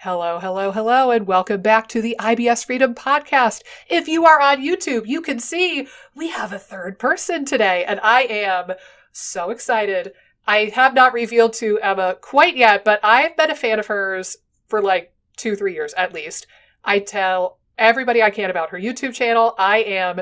Hello, hello, hello, and welcome back to the IBS Freedom Podcast. If you are on YouTube, you can see we have a third person today, and I am so excited. I have not revealed to Emma quite yet, but I've been a fan of hers for like 2-3 years at least. I tell everybody I can about her YouTube channel. I'm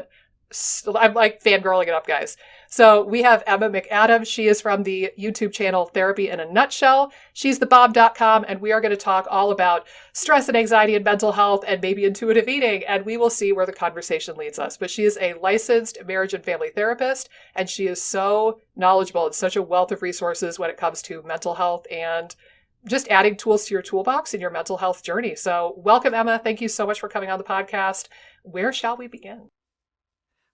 like fangirling it up, guys. So we have Emma McAdam. She is from the YouTube channel Therapy in a Nutshell. She's the bomb.com, and we are going to talk all about stress and anxiety and mental health and maybe intuitive eating, and we will see where the conversation leads us. But she is a licensed marriage and family therapist, and she is so knowledgeable and such a wealth of resources when it comes to mental health and just adding tools to your toolbox in your mental health journey. So welcome, Emma. Thank you so much for coming on the podcast. Where shall we begin?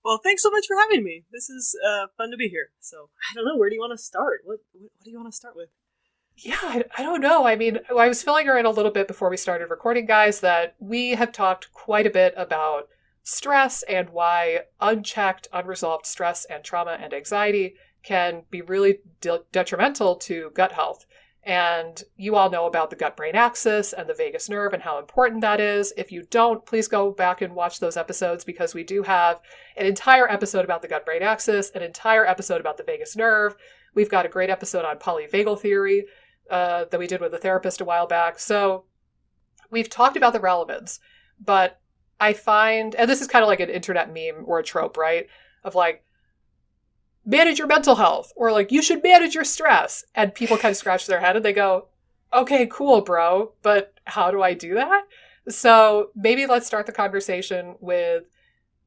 Well, thanks so much for having me. This is fun to be here. So, I don't know, where do you want to start? What do you want to start with? Yeah, I don't know. I mean, I was filling her in a little bit before we started recording, guys, that we have talked quite a bit about stress and why unchecked, unresolved stress and trauma and anxiety can be really detrimental to gut health. And you all know about the gut-brain axis and the vagus nerve and how important that is. If you don't, please go back and watch those episodes because we do have an entire episode about the gut-brain axis, an entire episode about the vagus nerve. We've got a great episode on polyvagal theory that we did with a therapist a while back. So we've talked about the relevance, but I find, and this is kind of like an internet meme or a trope, right? Of like, manage your mental health, or like, you should manage your stress. And people kind of scratch their head and they go, okay, cool, bro, but how do I do that? So maybe let's start the conversation with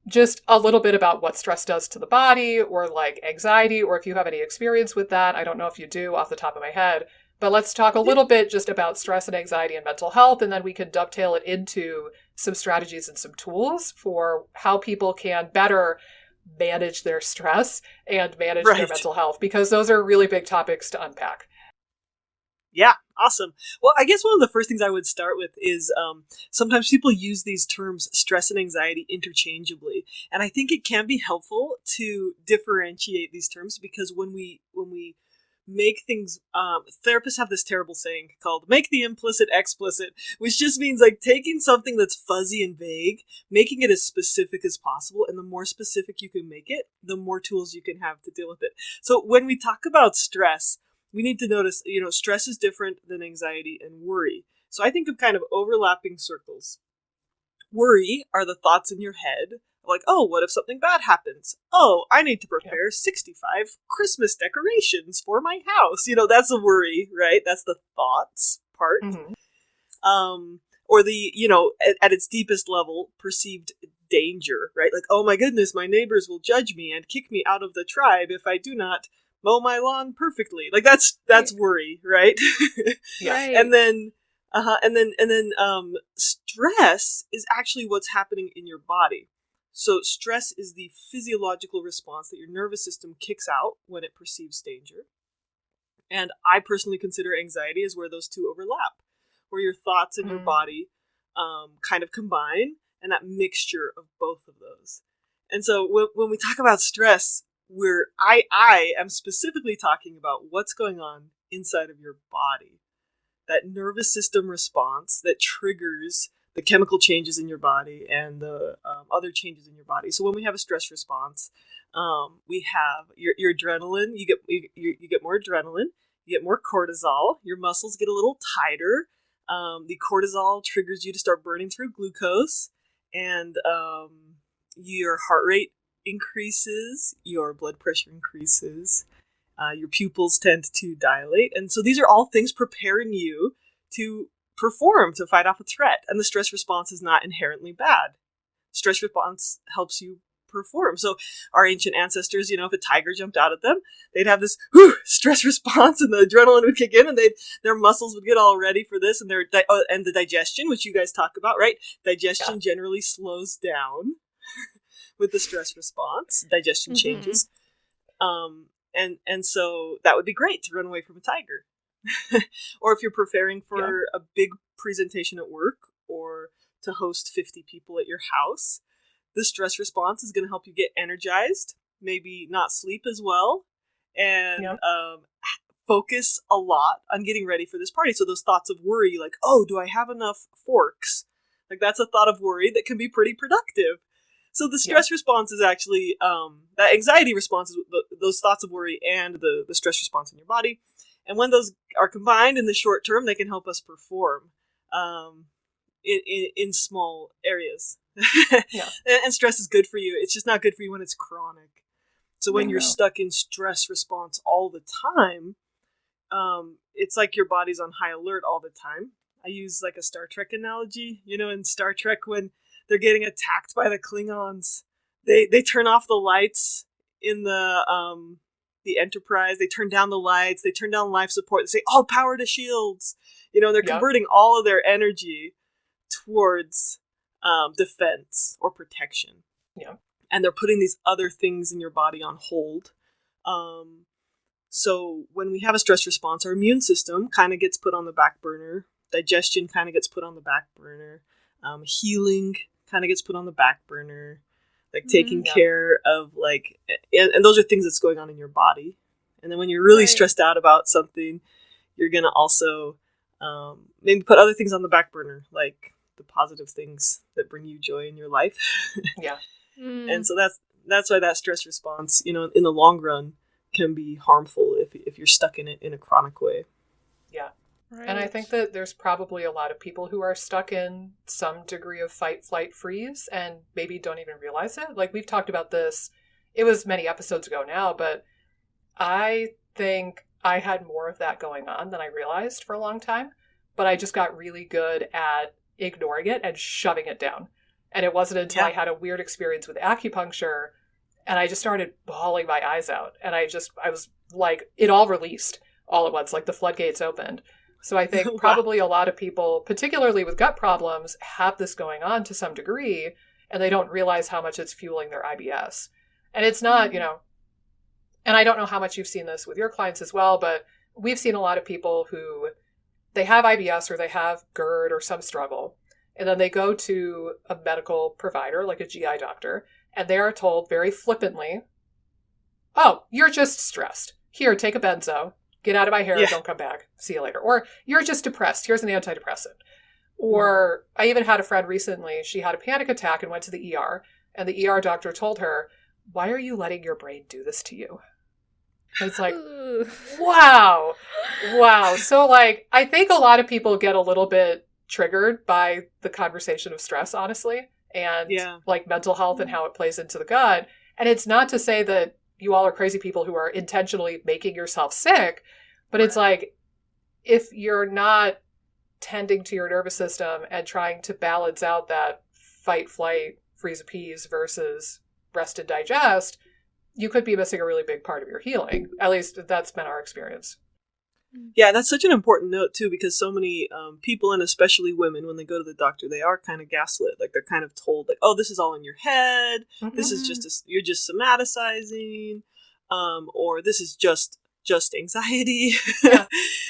just a little bit about what stress does to the body, or like anxiety, or if you have any experience with that. I don't know if you do off the top of my head, but let's talk a little bit just about stress and anxiety and mental health, and then we can dovetail it into some strategies and some tools for how people can better manage their stress and manage their mental health, because those are really big topics to unpack. Yeah, awesome. Well, I guess one of the first things I would start with is sometimes people use these terms stress and anxiety interchangeably, and I think it can be helpful to differentiate these terms, because when we make things, therapists have this terrible saying called make the implicit explicit, which just means like taking something that's fuzzy and vague, making it as specific as possible, and the more specific you can make it, the more tools you can have to deal with it. So when we talk about stress, we need to notice, stress is different than anxiety and worry. So I think of kind of overlapping circles. Worry are the thoughts in your head, like, oh, what if something bad happens? Oh, I need to prepare 65 Christmas decorations for my house. That's a worry, right? That's the thoughts part. Mm-hmm. Or the, at its deepest level, perceived danger, right? Like, oh my goodness, my neighbors will judge me and kick me out of the tribe if I do not mow my lawn perfectly. Like, that's worry, right? Yeah. Right. And then stress is actually what's happening in your body. So stress is the physiological response that your nervous system kicks out when it perceives danger. And I personally consider anxiety as where those two overlap, where your thoughts and your body kind of combine, and that mixture of both of those. And so when we talk about stress, I am specifically talking about what's going on inside of your body. That nervous system response that triggers the chemical changes in your body and the other changes in your body. So when we have a stress response, we have your adrenaline. You get more adrenaline. You get more cortisol. Your muscles get a little tighter. The cortisol triggers you to start burning through glucose, and your heart rate increases. Your blood pressure increases. Your pupils tend to dilate. And so these are all things preparing you to perform, to fight off a threat. And the stress response is not inherently bad. Stress response helps you perform. So our ancient ancestors, if a tiger jumped out at them, they'd have this stress response, and the adrenaline would kick in, and their muscles would get all ready for this, and and the digestion, which you guys talk about, right? Digestion generally slows down with the stress response. Digestion changes. And so that would be great to run away from a tiger. Or if you're preparing for a big presentation at work, or to host 50 people at your house, the stress response is going to help you get energized, maybe not sleep as well, and focus a lot on getting ready for this party. So those thoughts of worry, like, oh, do I have enough forks? Like, that's a thought of worry that can be pretty productive. So the stress response is actually, that anxiety response is those thoughts of worry and the stress response in your body. And when those are combined in the short term, they can help us perform in small areas. And stress is good for you. It's just not good for you when it's chronic. So when you're stuck in stress response all the time, it's like your body's on high alert all the time. I use like a Star Trek analogy. You know, in Star Trek, when they're getting attacked by the Klingons, they turn off the lights in the Enterprise. They turn down the lights. They turn down life support. They say, all power to shields. You know, they're converting all of their energy towards defense or protection. Yeah. And they're putting these other things in your body on hold. So when we have a stress response, our immune system kind of gets put on the back burner. Digestion kind of gets put on the back burner. Healing kind of gets put on the back burner. Like taking care of like, and those are things that's going on in your body. And then when you're really stressed out about something, you're going to also maybe put other things on the back burner, like the positive things that bring you joy in your life. And so that's why that stress response, you know, in the long run can be harmful if you're stuck in it in a chronic way. Yeah. Right. And I think that there's probably a lot of people who are stuck in some degree of fight, flight, freeze and maybe don't even realize it. Like we've talked about this, it was many episodes ago now, but I think I had more of that going on than I realized for a long time. But I just got really good at ignoring it and shoving it down. And it wasn't until I had a weird experience with acupuncture and I just started bawling my eyes out. And I was like, it all released all at once, like the floodgates opened. So I think probably a lot of people, particularly with gut problems, have this going on to some degree, and they don't realize how much it's fueling their IBS. And it's not, you know, and I don't know how much you've seen this with your clients as well, but we've seen a lot of people who they have IBS or they have GERD or some struggle, and then they go to a medical provider, like a GI doctor, and they are told very flippantly, oh, you're just stressed. Here, take a benzo. Get out of my hair, don't come back. See you later. Or you're just depressed. Here's an antidepressant. Or I even had a friend recently, she had a panic attack and went to the ER. And the ER doctor told her, why are you letting your brain do this to you? And it's like, wow. So like, I think a lot of people get a little bit triggered by the conversation of stress, honestly. And like mental health and how it plays into the gut. And it's not to say that you all are crazy people who are intentionally making yourself sick. But it's like, if you're not tending to your nervous system and trying to balance out that fight, flight, freeze, appease versus rest and digest, you could be missing a really big part of your healing. At least that's been our experience. Yeah, that's such an important note, too, because so many people, and especially women, when they go to the doctor, they are kind of gaslit. Like, they're kind of told, like, oh, this is all in your head. This is just, you're just somaticizing. Or this is just anxiety.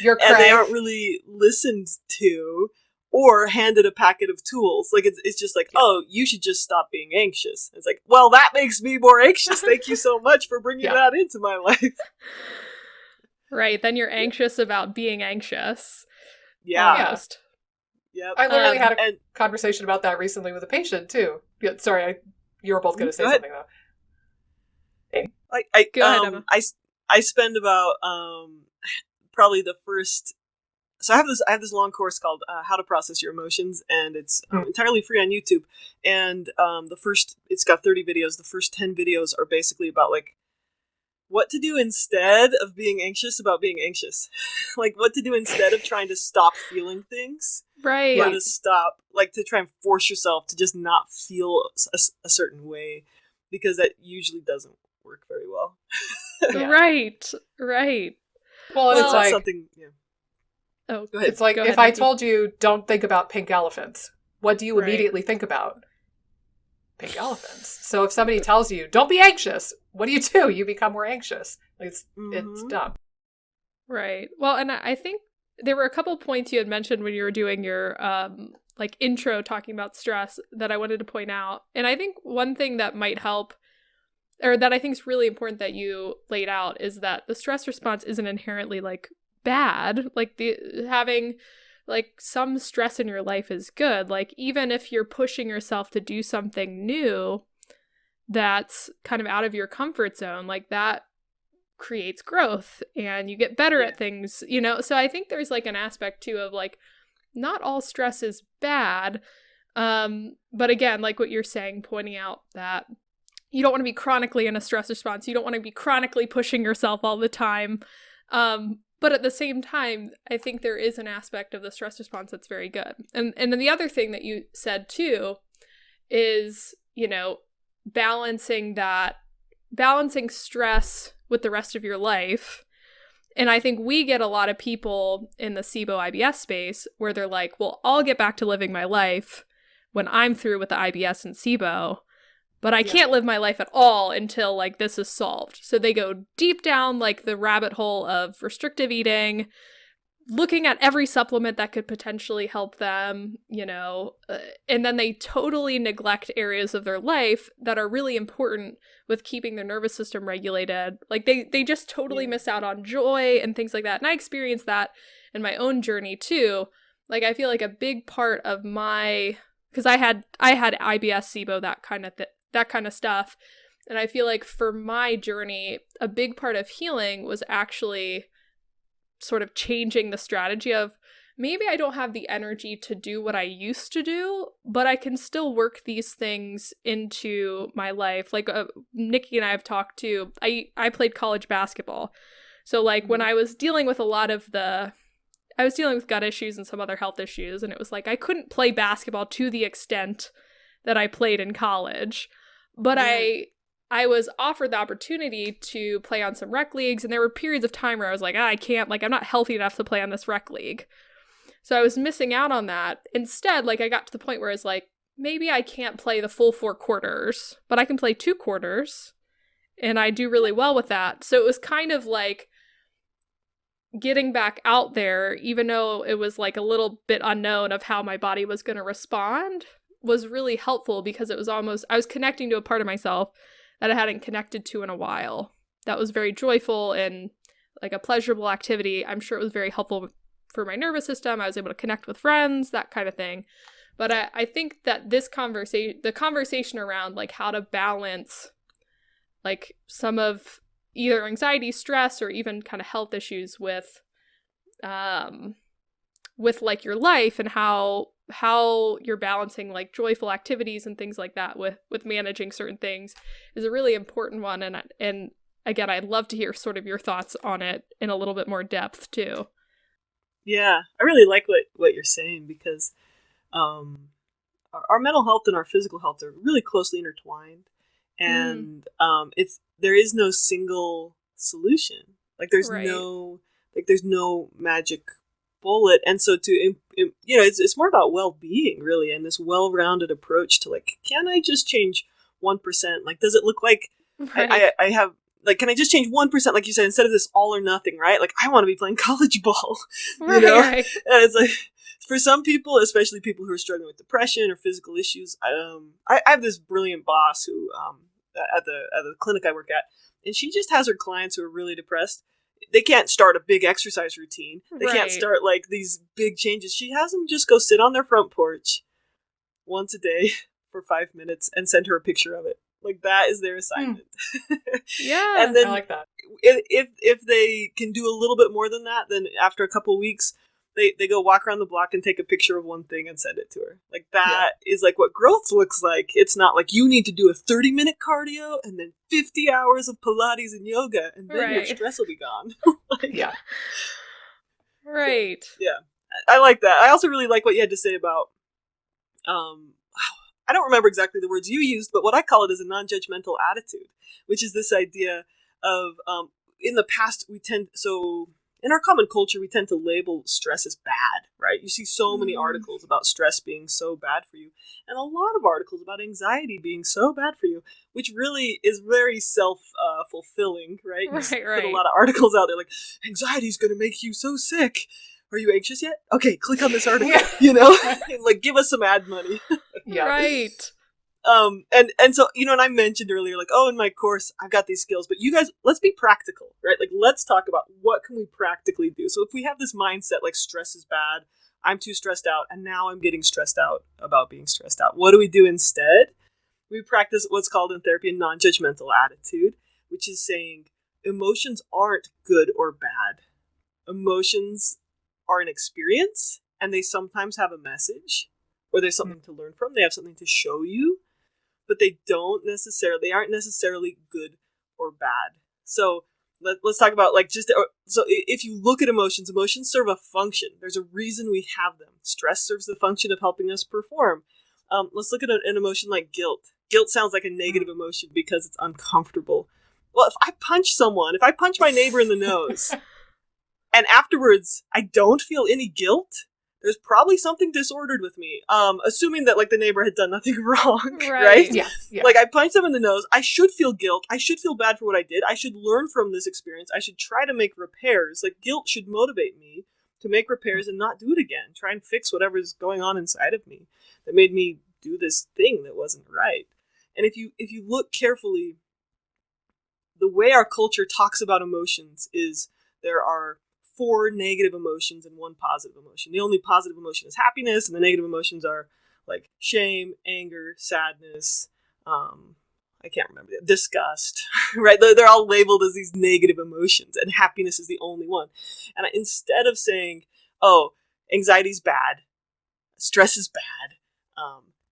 You're and they aren't really listened to or handed a packet of tools. Like, it's just like, oh, you should just stop being anxious. It's like, well, that makes me more anxious. Thank you so much for bringing that into my life. Right, then you're anxious about being anxious. Almost. I literally had a conversation about that recently with a patient, too. Sorry, you were both going to say something, though. Go ahead, Emma. I spend about probably the first. So I have this long course called How to Process Your Emotions, and it's entirely free on YouTube. And it's got 30 videos. The first 10 videos are basically about like what to do instead of being anxious about being anxious. Like what to do instead of trying to stop feeling things. Right. Or to stop, like to try and force yourself to just not feel a certain way, because that usually doesn't work very well. Right. Well, it's like something. Yeah. Oh, go ahead. It's like if I told you don't think about pink elephants, what do you immediately think about? Pink elephants. So if somebody tells you don't be anxious, what do? You become more anxious. It's dumb. Right. Well, and I think there were a couple points you had mentioned when you were doing your like intro talking about stress that I wanted to point out. And I think one thing that might help, or that I think is really important that you laid out, is that the stress response isn't inherently like bad. Like having like some stress in your life is good. Like even if you're pushing yourself to do something new that's kind of out of your comfort zone, like that creates growth and you get better at things, you know? So I think there's like an aspect too of like, not all stress is bad. But again, like what you're saying, pointing out that you don't want to be chronically in a stress response. You don't want to be chronically pushing yourself all the time. But at the same time, I think there is an aspect of the stress response that's very good. And then the other thing that you said too is, you know, balancing stress with the rest of your life. And I think we get a lot of people in the SIBO IBS space where they're like, well, I'll get back to living my life when I'm through with the IBS and SIBO, but I can't live my life at all until like this is solved. So they go deep down like the rabbit hole of restrictive eating, looking at every supplement that could potentially help them, you know, and then they totally neglect areas of their life that are really important with keeping their nervous system regulated. Like they just totally miss out on joy and things like that. And I experienced that in my own journey too. Like I feel like a big part of because I had IBS, SIBO, that kind of stuff. And I feel like for my journey, a big part of healing was actually sort of changing the strategy of maybe I don't have the energy to do what I used to do, but I can still work these things into my life. Like Nikki and I have talked too. I played college basketball. So like when I was dealing with I was dealing with gut issues and some other health issues, and it was like I couldn't play basketball to the extent that I played in college. But I was offered the opportunity to play on some rec leagues, and there were periods of time where I was like, I can't, like, I'm not healthy enough to play on this rec league. So I was missing out on that. Instead, like, I got to the point where I was like, maybe I can't play the full 4 quarters, but I can play 2 quarters, and I do really well with that. So it was kind of like getting back out there, even though it was like a little bit unknown of how my body was going to respond, was really helpful because it was almost, I was connecting to a part of myself that I hadn't connected to in a while. That was very joyful and like a pleasurable activity. I'm sure it was very helpful for my nervous system. I was able to connect with friends, that kind of thing. But I think that the conversation around like how to balance like some of either anxiety, stress, or even kind of health issues with like your life and how you're balancing like joyful activities and things like that with managing certain things is a really important one. And again, I'd love to hear sort of your thoughts on it in a little bit more depth too. Yeah, I really like what you're saying because our mental health and our physical health are really closely intertwined, and there is no single solution. Like there's no magic bullet, and so it's more about well-being really, and this well-rounded approach to like, can I just change 1%? Like, does it look like I have like, can I just change 1%, like you said, instead of this all or nothing, right? Like, I want to be playing college ball, you know? Right. And it's like, for some people, especially people who are struggling with depression or physical issues, I have this brilliant boss who at the clinic I work at, and she just has her clients who are really depressed. They can't start a big exercise routine. They can't start like these big changes. She has them just go sit on their front porch once a day for 5 minutes and send her a picture of it. Like, that is their assignment. Yeah, and then I like that. If they can do a little bit more than that, then after a couple of weeks, they go walk around the block and take a picture of one thing and send it to her. Like, that is like what growth looks like. It's not like you need to do a 30-minute cardio and then 50 hours of Pilates and yoga, and then your stress will be gone. Yeah. Right. Yeah. I like that. I also really like what you had to say about I don't remember exactly the words you used, but what I call it is a non-judgmental attitude, which is this idea of, in the past, in our common culture, we tend to label stress as bad, right? You see so many articles about stress being so bad for you, and a lot of articles about anxiety being so bad for you, which really is very self-fulfilling, right? You put a lot of articles out there like, anxiety is going to make you so sick. Are you anxious yet? Okay, click on this article, you know? Like, give us some ad money. Yeah. Right. And so, and I mentioned earlier, like, oh, in my course, I've got these skills, but you guys, let's be practical, right? Like, let's talk about what can we practically do. So if we have this mindset, like stress is bad, I'm too stressed out, and now I'm getting stressed out about being stressed out. What do we do instead? We practice what's called in therapy a non-judgmental attitude, which is saying emotions aren't good or bad. Emotions are an experience, and they sometimes have a message, or there's something to learn from. They have something to show you, but they aren't necessarily good or bad. So let's talk about so if you look at emotions serve a function. There's a reason we have them. Stress serves the function of helping us perform. Let's look at an emotion like guilt. Guilt sounds like a negative emotion because it's uncomfortable. Well, if I punch my neighbor in the nose, and afterwards I don't feel any guilt, there's probably something disordered with me. Assuming that like the neighbor had done nothing wrong, right? Yeah. Like I punched them in the nose. I should feel guilt. I should feel bad for what I did. I should learn from this experience. I should try to make repairs. Like guilt should motivate me to make repairs and not do it again. Try and fix whatever's going on inside of me that made me do this thing that wasn't right. And if you look carefully, the way our culture talks about emotions is there are 4 negative emotions and 1 positive emotion. The only positive emotion is happiness, and the negative emotions are like shame, anger, sadness, I can't remember, disgust, right? They're all labeled as these negative emotions, and happiness is the only one. And instead of saying, oh, anxiety's bad, stress is bad,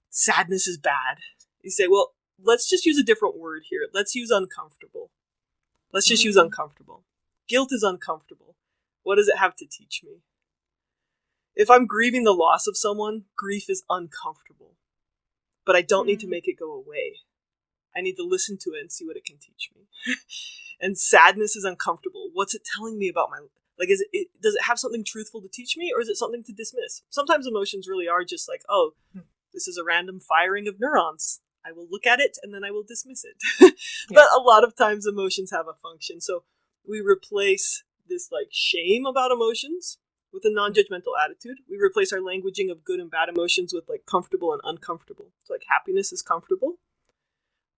sadness is bad, you say, well, let's just use a different word here. Let's use uncomfortable. Let's just use uncomfortable. Guilt is uncomfortable. What does it have to teach me? If I'm grieving the loss of someone, grief is uncomfortable. But I don't need to make it go away. I need to listen to it and see what it can teach me. And sadness is uncomfortable. What's it telling me about my life? Like, does it have something truthful to teach me, or is it something to dismiss? Sometimes emotions really are just like, oh, this is a random firing of neurons. I will look at it and then I will dismiss it. But a lot of times emotions have a function. So we replace this like shame about emotions with a non-judgmental attitude. We replace our languaging of good and bad emotions with like comfortable and uncomfortable. So like happiness is comfortable,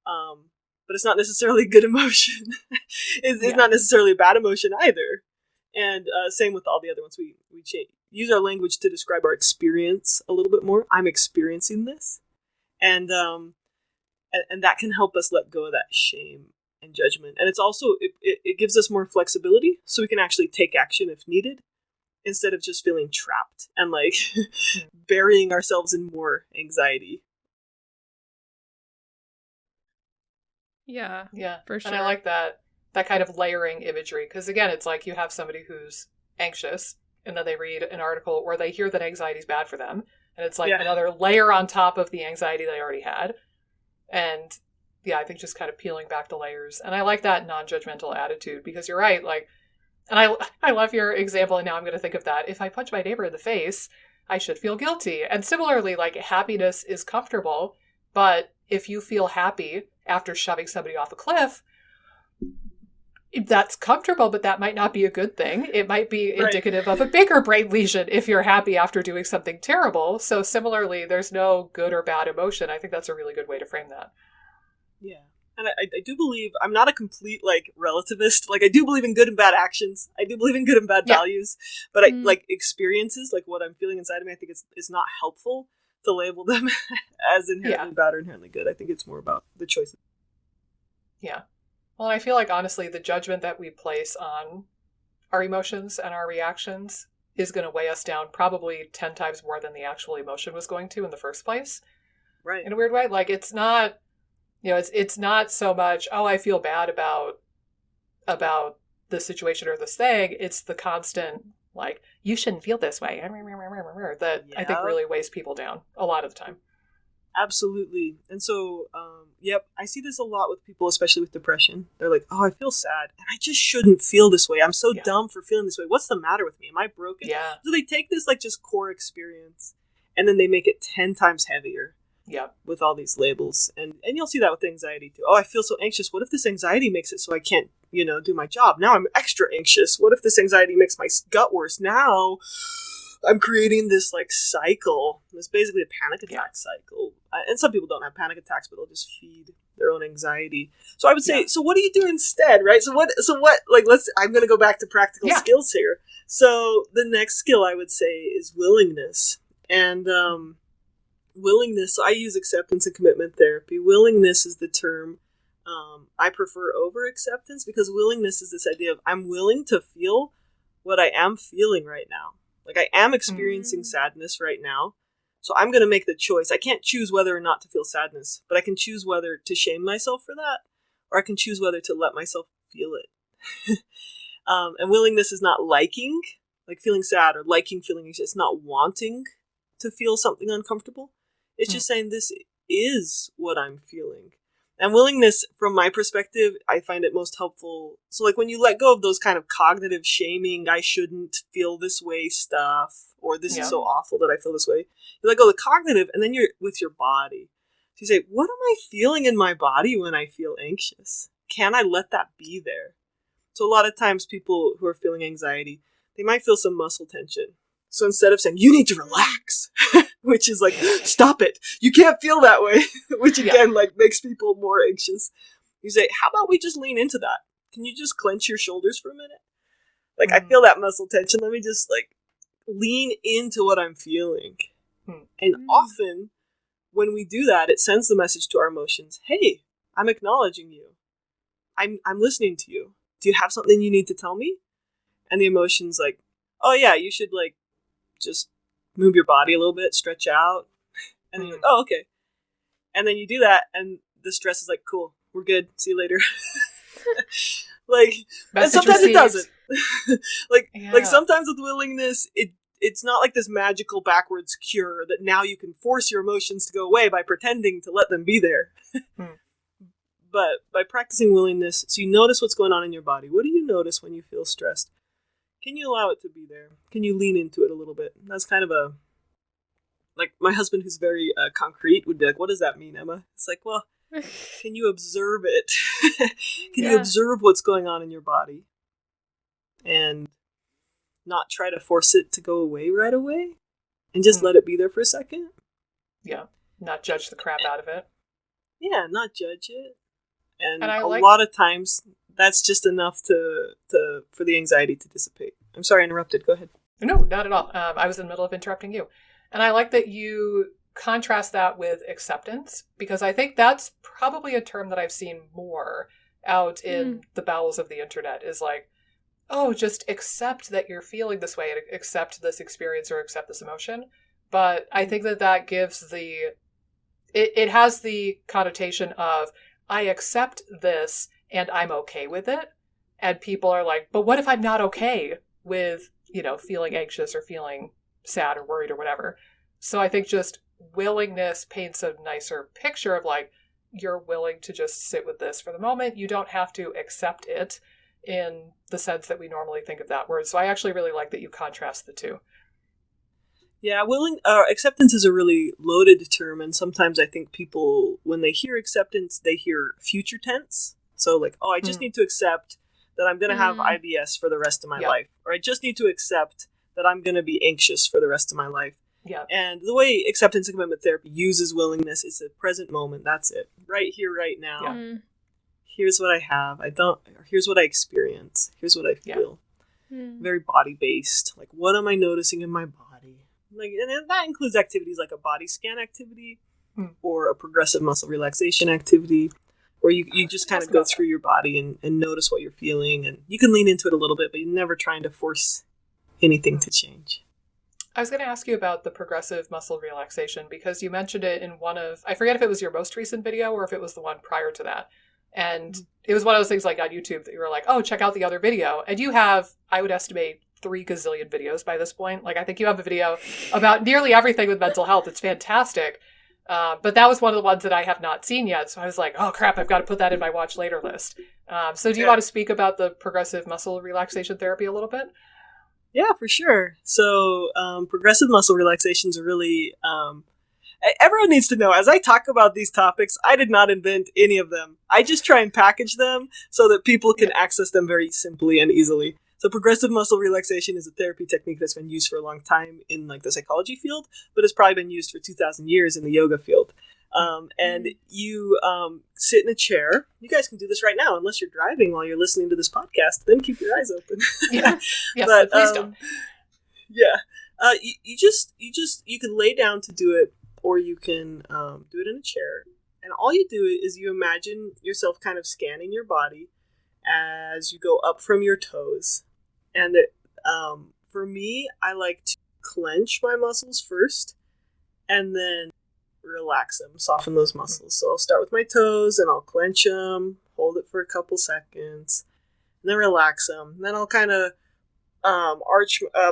but it's not necessarily a good emotion. It's not necessarily a bad emotion either. And same with all the other ones. We use our language to describe our experience a little bit more. I'm experiencing this, and that can help us let go of that shame and judgment. And it's also it gives us more flexibility, so we can actually take action if needed, instead of just feeling trapped and like burying ourselves in more anxiety. Yeah, for sure. And I like that kind of layering imagery, because again, it's like you have somebody who's anxious and then they read an article or they hear that anxiety is bad for them, and it's like another layer on top of the anxiety they already had. And I think just kind of peeling back the layers. And I like that non-judgmental attitude, because you're right, like, and I love your example, and now I'm going to think of that. If I punch my neighbor in the face, I should feel guilty. And similarly, like, happiness is comfortable, but if you feel happy after shoving somebody off a cliff, that's comfortable, but that might not be a good thing. It might be indicative of a bigger brain lesion if you're happy after doing something terrible. So similarly, there's no good or bad emotion. I think that's a really good way to frame that. Yeah. And I do believe, I'm not a complete, like, relativist. Like, I do believe in good and bad actions. I do believe in good and bad values. But, I like, experiences, like what I'm feeling inside of me, I think it's not helpful to label them as inherently bad or inherently good. I think it's more about the choices. Yeah. Well, I feel like, honestly, the judgment that we place on our emotions and our reactions is going to weigh us down probably 10 times more than the actual emotion was going to in the first place. Right. In a weird way. Like, it's not, it's not so much, oh, I feel bad about the situation or this thing. It's the constant, like, you shouldn't feel this way, that I think really weighs people down a lot of the time. Absolutely. And so, I see this a lot with people, especially with depression. They're like, oh, I feel sad, and I just shouldn't feel this way. I'm so dumb for feeling this way. What's the matter with me? Am I broken? Yeah. So they take this, like, just core experience, and then they make it 10 times heavier. Yeah. With all these labels. And you'll see that with anxiety, too. Oh, I feel so anxious. What if this anxiety makes it so I can't, do my job? Now I'm extra anxious. What if this anxiety makes my gut worse? Now I'm creating this, like, cycle. It's basically a panic attack cycle. and some people don't have panic attacks, but they'll just feed their own anxiety. So I would say, so what do you do instead, right? So what, like, I'm going to go back to practical skills here. So the next skill I would say is willingness. And willingness, so I use acceptance and commitment therapy. Willingness is the term I prefer over acceptance, because willingness is this idea of I'm willing to feel what I am feeling right now. Like, I am experiencing sadness right now. So I'm going to make the choice. I can't choose whether or not to feel sadness, but I can choose whether to shame myself for that, or I can choose whether to let myself feel it. And willingness is not liking, like feeling sad, or liking feeling anxious. It's not wanting to feel something uncomfortable. It's just saying this is what I'm feeling. And willingness, from my perspective, I find it most helpful. So like when you let go of those kind of cognitive shaming, I shouldn't feel this way stuff, or this is so awful that I feel this way. You let go of the cognitive, and then you're with your body. So you say, what am I feeling in my body when I feel anxious? Can I let that be there? So a lot of times people who are feeling anxiety, they might feel some muscle tension. So instead of saying, you need to relax, which is like, stop it, you can't feel that way, which again, like, makes people more anxious. You say, how about we just lean into that? Can you just clench your shoulders for a minute? Like, I feel that muscle tension. Let me just, like, lean into what I'm feeling. And often, when we do that, it sends the message to our emotions, hey, I'm acknowledging you. I'm listening to you. Do you have something you need to tell me? And the emotion's like, oh yeah, you should, like, just move your body a little bit, stretch out. And then you're like, oh, okay. And then you do that, and the stress is like, cool, we're good, see you later. Like, and sometimes it doesn't. Like sometimes with willingness, it's not like this magical backwards cure that now you can force your emotions to go away by pretending to let them be there. But by practicing willingness, so you notice what's going on in your body. What do you notice when you feel stressed? Can you allow it to be there? Can you lean into it a little bit? That's kind of a, like, my husband, who's very concrete, would be like, what does that mean, Emma? It's like, well, can you observe it? Can you observe what's going on in your body? And not try to force it to go away right away? And just let it be there for a second? Yeah. Not judge the crap out of it. Yeah, not judge it. And a lot of times, that's just enough for the anxiety to dissipate. I'm sorry I interrupted. Go ahead. No, not at all. I was in the middle of interrupting you. And I like that you contrast that with acceptance, because I think that's probably a term that I've seen more out in the bowels of the internet, is like, oh, just accept that you're feeling this way, and accept this experience, or accept this emotion. But I think that gives it has the connotation of, I accept this and I'm okay with it. And people are like, but what if I'm not okay with, feeling anxious or feeling sad or worried or whatever? So I think just willingness paints a nicer picture of, like, you're willing to just sit with this for the moment. You don't have to accept it in the sense that we normally think of that word. So I actually really like that you contrast the two. Yeah, acceptance is a really loaded term, and sometimes I think people, when they hear acceptance, they hear future tense. So like, oh, I just need to accept that I'm going to have IBS for the rest of my life. Or I just need to accept that I'm going to be anxious for the rest of my life. Yeah. And the way acceptance and commitment therapy uses willingness is the present moment. That's it. Right here, right now. Yeah. Here's what I have. Here's what I experience. Here's what I feel. Yeah. Very body-based. Like, what am I noticing in my body? Like, and that includes activities like a body scan activity or a progressive muscle relaxation activity, where you just kind of go through your body and notice what you're feeling. And you can lean into it a little bit, but you're never trying to force anything to change. I was going to ask you about the progressive muscle relaxation, because you mentioned it in one of, I forget if it was your most recent video or if it was the one prior to that. And it was one of those things like on YouTube that you were like, oh, check out the other video. And you have, I would estimate, 3 gazillion videos by this point. Like, I think you have a video about nearly everything with mental health. It's fantastic. But that was one of the ones that I have not seen yet. So I was like, oh crap, I've got to put that in my watch later list. So do you want to speak about the progressive muscle relaxation therapy a little bit? Yeah, for sure. So progressive muscle relaxations are really, everyone needs to know, as I talk about these topics, I did not invent any of them. I just try and package them so that people can access them very simply and easily. So progressive muscle relaxation is a therapy technique that's been used for a long time in like the psychology field, but it's probably been used for 2,000 years in the yoga field. And you sit in a chair. You guys can do this right now, unless you're driving while you're listening to this podcast. Then keep your eyes open. Yeah. Yes, But please don't. yeah, you can lay down to do it, or you can do it in a chair. And all you do is you imagine yourself kind of scanning your body as you go up from your toes. And for me, I like to clench my muscles first, and then relax them, soften those muscles. So I'll start with my toes, and I'll clench them, hold it for a couple seconds, and then relax them. And then I'll kind of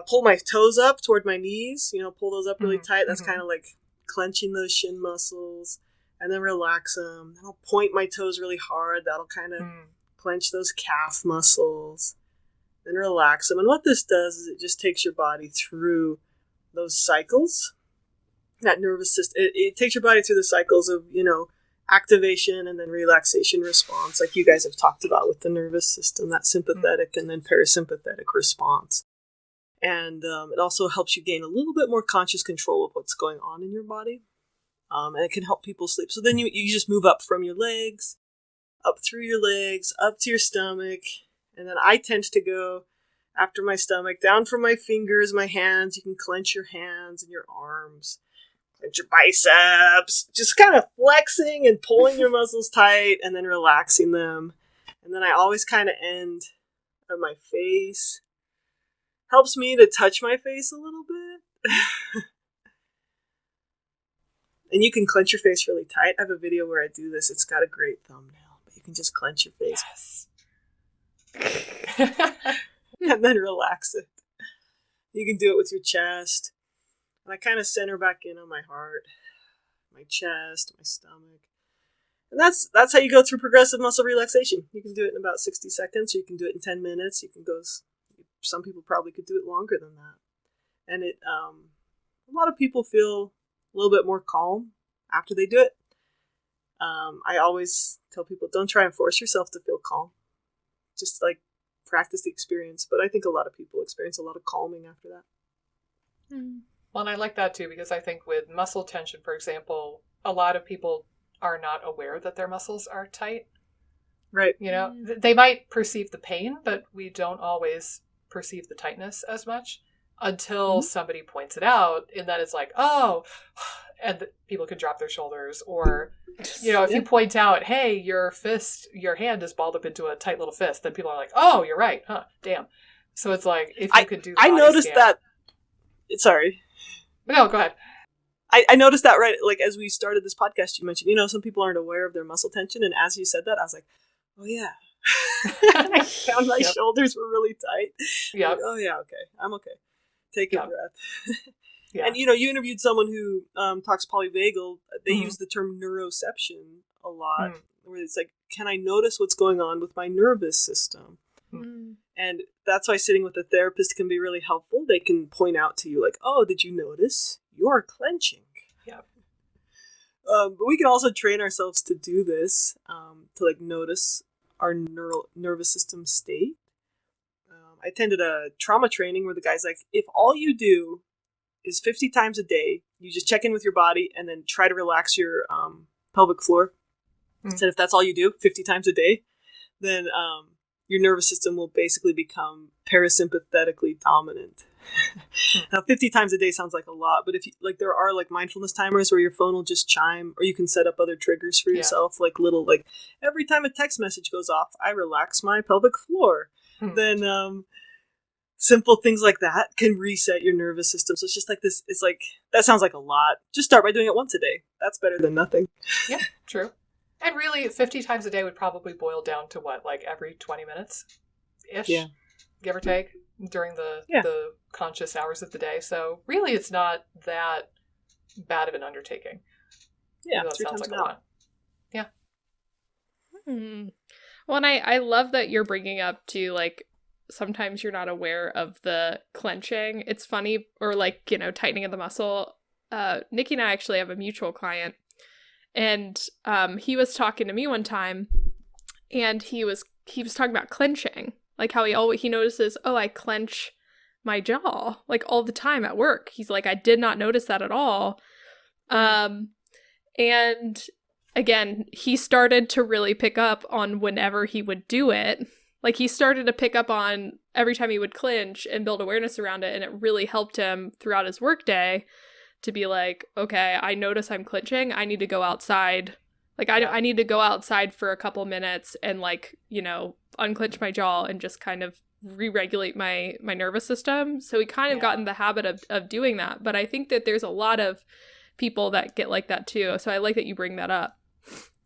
pull my toes up toward my knees, pull those up really tight. That's kind of like clenching those shin muscles, and then relax them. Then I'll point my toes really hard. That'll kind of clench those calf muscles, then relax them. And what this does is it just takes your body through those cycles. That nervous system, it takes your body through the cycles of, activation and then relaxation response, like you guys have talked about with the nervous system, that sympathetic and then parasympathetic response. And it also helps you gain a little bit more conscious control of what's going on in your body. And it can help people sleep. So then you just move up from your legs, up through your legs, up to your stomach. And then I tend to go after my stomach, down from my fingers, my hands. You can clench your hands and your arms. Clench your biceps. Just kind of flexing and pulling your muscles tight and then relaxing them. And then I always kind of end at my face. Helps me to touch my face a little bit. And you can clench your face really tight. I have a video where I do this. It's got a great thumbnail. But you can just clench your face. Yes. And then relax it. You can do it with your chest. And I kind of center back in on my heart, my chest, my stomach. And that's how you go through progressive muscle relaxation. You can do it in about 60 seconds, or you can do it in 10 minutes. You can go, some people probably could do it longer than that. And it, a lot of people feel a little bit more calm after they do it. I always tell people, don't try and force yourself to feel calm. Just like practice the experience. But I think a lot of people experience a lot of calming after that. Well, and I like that too, because I think with muscle tension, for example, a lot of people are not aware that their muscles are tight. Right. They might perceive the pain, but we don't always perceive the tightness as much until somebody points it out. And then it's like, oh, and people can drop their shoulders. Or, if you point out, hey, your hand is balled up into a tight little fist, then people are like, oh, you're right. Huh, damn. So it's like, if you could do the I body noticed scan. that. Sorry. No, go ahead. I noticed that right, like as we started this podcast, you mentioned, some people aren't aware of their muscle tension. And as you said that, I was like, oh yeah. I found my shoulders were really tight. Yeah. Like, oh yeah, okay. I'm okay. Take a breath. Yeah. And you interviewed someone who talks polyvagal. They use the term neuroception a lot, where it's like, can I notice what's going on with my nervous system? And that's why sitting with a therapist can be really helpful. They can point out to you like, oh, did you notice you're clenching? Yeah. But we can also train ourselves to do this, to like notice our nervous system state. I attended a trauma training where the guy's like, if all you do is 50 times a day, you just check in with your body and then try to relax your pelvic floor. Said if that's all you do 50 times a day, then your nervous system will basically become parasympathetically dominant. Now, 50 times a day sounds like a lot, but if you there are like mindfulness timers where your phone will just chime, or you can set up other triggers for yourself, like little, like every time a text message goes off, I relax my pelvic floor. Then simple things like that can reset your nervous system. So it's just like this. It's like, that sounds like a lot. Just start by doing it once a day. That's better than nothing. Yeah, true. And really, 50 times a day would probably boil down to what, like every 20 minutes-ish, give or take, during the conscious hours of the day. So really, it's not that bad of an undertaking. Yeah, that sounds like a lot. Yeah. Well, and I love that you're bringing up too, like, sometimes you're not aware of the clenching. It's funny, or like, tightening of the muscle. Nikki and I actually have a mutual client. And he was talking to me one time, and he was talking about clenching, like how he notices, oh, I clench my jaw like all the time at work. He's like, I did not notice that at all. And again, he started to really pick up on whenever he would do it. Like, he started to pick up on every time he would clinch and build awareness around it, and it really helped him throughout his workday to be like, okay, I notice I'm clinching. I need to go outside. Like, I need to go outside for a couple minutes and, like, you know, unclench my jaw and just kind of re-regulate my nervous system. So he kind of got in the habit of doing that. But I think that there's a lot of people that get like that too. So I like that you bring that up.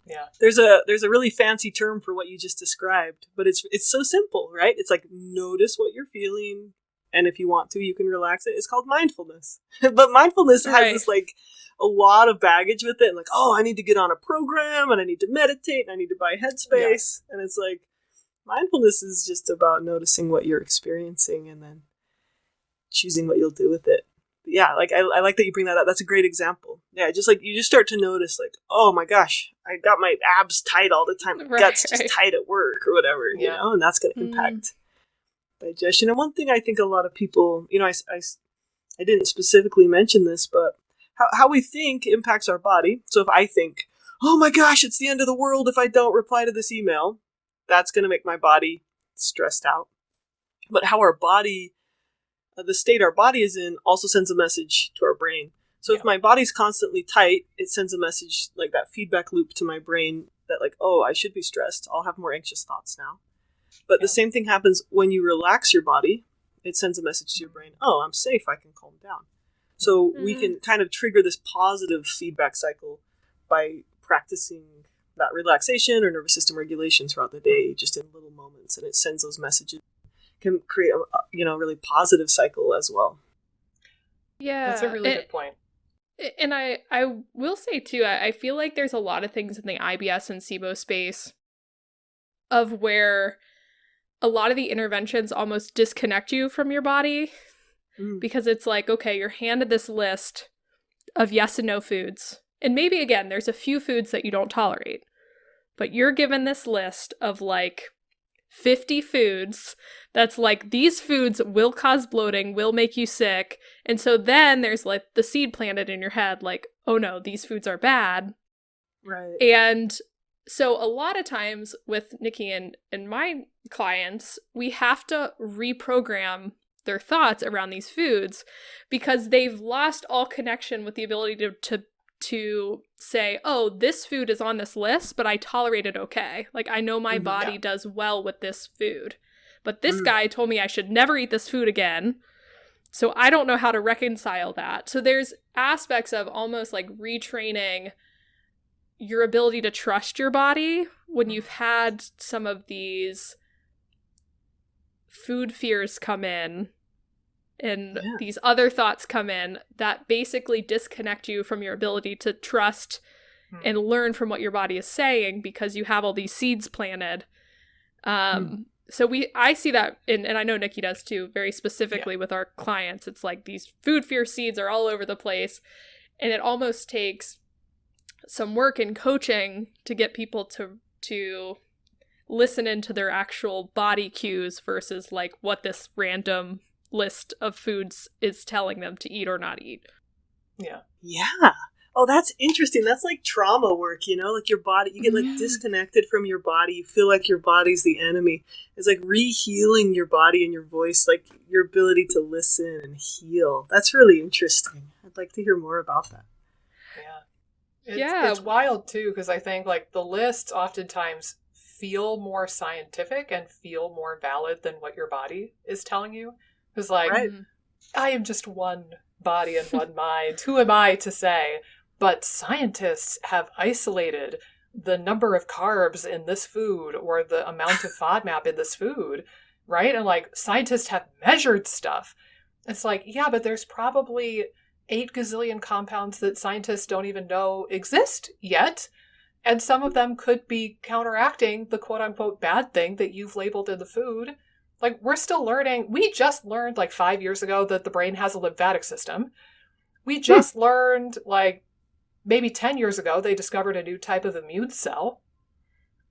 Yeah. There's a really fancy term for what you just described, but it's so simple, right? It's like, notice what you're feeling, and if you want to, you can relax it. It's called mindfulness. But mindfulness has this, like, a lot of baggage with it, and like, oh, I need to get on a program, and I need to meditate, and I need to buy Headspace. And it's like, mindfulness is just about noticing what you're experiencing and then choosing what you'll do with it. But yeah, like, I like that you bring that up. That's a great example. Yeah, just like, you just start to notice, like, oh my gosh, I got my abs tight all the time. My gut's just tight at work or whatever, you know, and that's going to impact digestion. And one thing I think a lot of people, you know, I didn't specifically mention this, but how we think impacts our body. So if I think, oh my gosh, it's the end of the world if I don't reply to this email, that's going to make my body stressed out. But how our body, the state our body is in, also sends a message to our brain. So if my body's constantly tight, it sends a message, like that feedback loop to my brain that, like, oh, I should be stressed. I'll have more anxious thoughts now. But the same thing happens when you relax your body. It sends a message to your brain, oh, I'm safe. I can calm down. So we can kind of trigger this positive feedback cycle by practicing that relaxation or nervous system regulation throughout the day, just in little moments. And it sends those messages. Can create a really positive cycle as well. Yeah. That's a really good point. And I will say, too, I feel like there's a lot of things in the IBS and SIBO space of where a lot of the interventions almost disconnect you from your body because it's like, okay, you're handed this list of yes and no foods. And maybe, again, there's a few foods that you don't tolerate, but you're given this list of like 50 foods that's like, these foods will cause bloating, will make you sick. And so then there's like the seed planted in your head, like, oh no, these foods are bad. Right. And so a lot of times with Nikki and my clients, we have to reprogram their thoughts around these foods because they've lost all connection with the ability to say, oh, this food is on this list, but I tolerate it okay. Like, I know my body does well with this food. But this guy told me I should never eat this food again. So I don't know how to reconcile that. So there's aspects of almost like retraining your ability to trust your body when you've had some of these food fears come in and these other thoughts come in that basically disconnect you from your ability to trust and learn from what your body is saying because you have all these seeds planted. So I see that, and I know Nikki does too, very specifically with our clients. It's like these food fear seeds are all over the place, and it almost takes some work in coaching to get people to listen into their actual body cues versus like what this random list of foods is telling them to eat or not eat. Yeah. Oh, that's interesting. That's like trauma work, you know, like your body, you get like disconnected from your body. You feel like your body's the enemy. It's like re-healing your body and your voice, like your ability to listen and heal. That's really interesting. I'd like to hear more about that. It's wild too, because I think like the lists oftentimes feel more scientific and feel more valid than what your body is telling you. Because like, I am just one body and one mind. Who am I to say? But scientists have isolated the number of carbs in this food or the amount of FODMAP in this food, right? And like scientists have measured stuff. It's like, yeah, but there's probably 8 gazillion compounds that scientists don't even know exist yet. And some of them could be counteracting the quote unquote bad thing that you've labeled in the food. Like, we're still learning. We just learned like 5 years ago that the brain has a lymphatic system. We just learned like maybe 10 years ago, they discovered a new type of immune cell.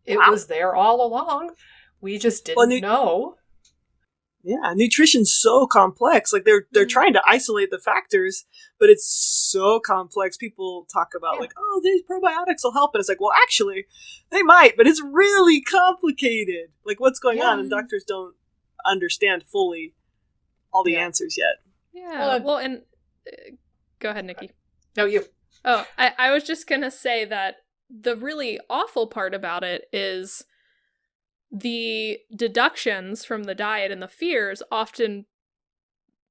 It was there all along. We just didn't know. Yeah, nutrition's so complex. Like they're trying to isolate the factors, but it's so complex. People talk about like, oh, these probiotics will help, and it's like, well, actually, they might, but it's really complicated. Like what's going on, and doctors don't understand fully all the answers yet. Yeah. Well, and go ahead, Nikki. No, you. Oh, I was just gonna say that the really awful part about it is the deductions from the diet and the fears often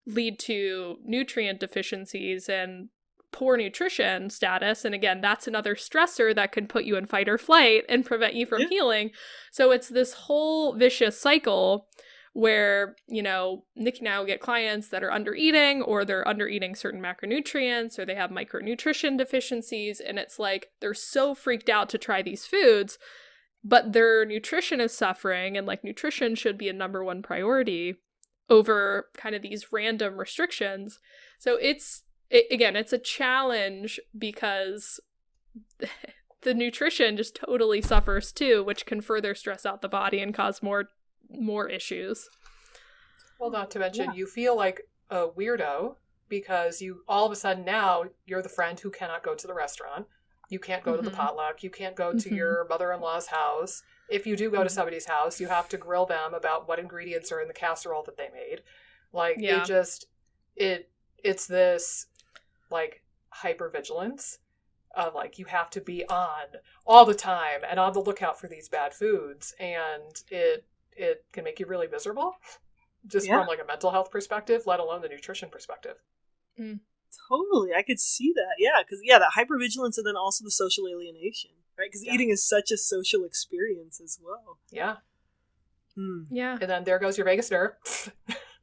lead to nutrient deficiencies and poor nutrition status. And again, that's another stressor that can put you in fight or flight and prevent you from healing. So it's this whole vicious cycle where, you know, Nikki and I will get clients that are under eating, or they're under eating certain macronutrients, or they have micronutrition deficiencies. And it's like they're so freaked out to try these foods, but their nutrition is suffering, and like nutrition should be a number one priority over kind of these random restrictions. So it's a challenge because the nutrition just totally suffers too, which can further stress out the body and cause more issues. Well, not to mention you feel like a weirdo because you all of a sudden now you're the friend who cannot go to the restaurant. You can't go to the potluck. You can't go to your mother-in-law's house. If you do go to somebody's house, you have to grill them about what ingredients are in the casserole that they made. Like, it's this, like, hypervigilance of, like, you have to be on all the time and on the lookout for these bad foods. And it can make you really miserable just from, like, a mental health perspective, let alone the nutrition perspective. Mm. Totally, I could see that. Yeah, because that hypervigilance, and then also the social alienation, right? Because eating is such a social experience as well. Yeah. Yeah. And then there goes your vagus nerve.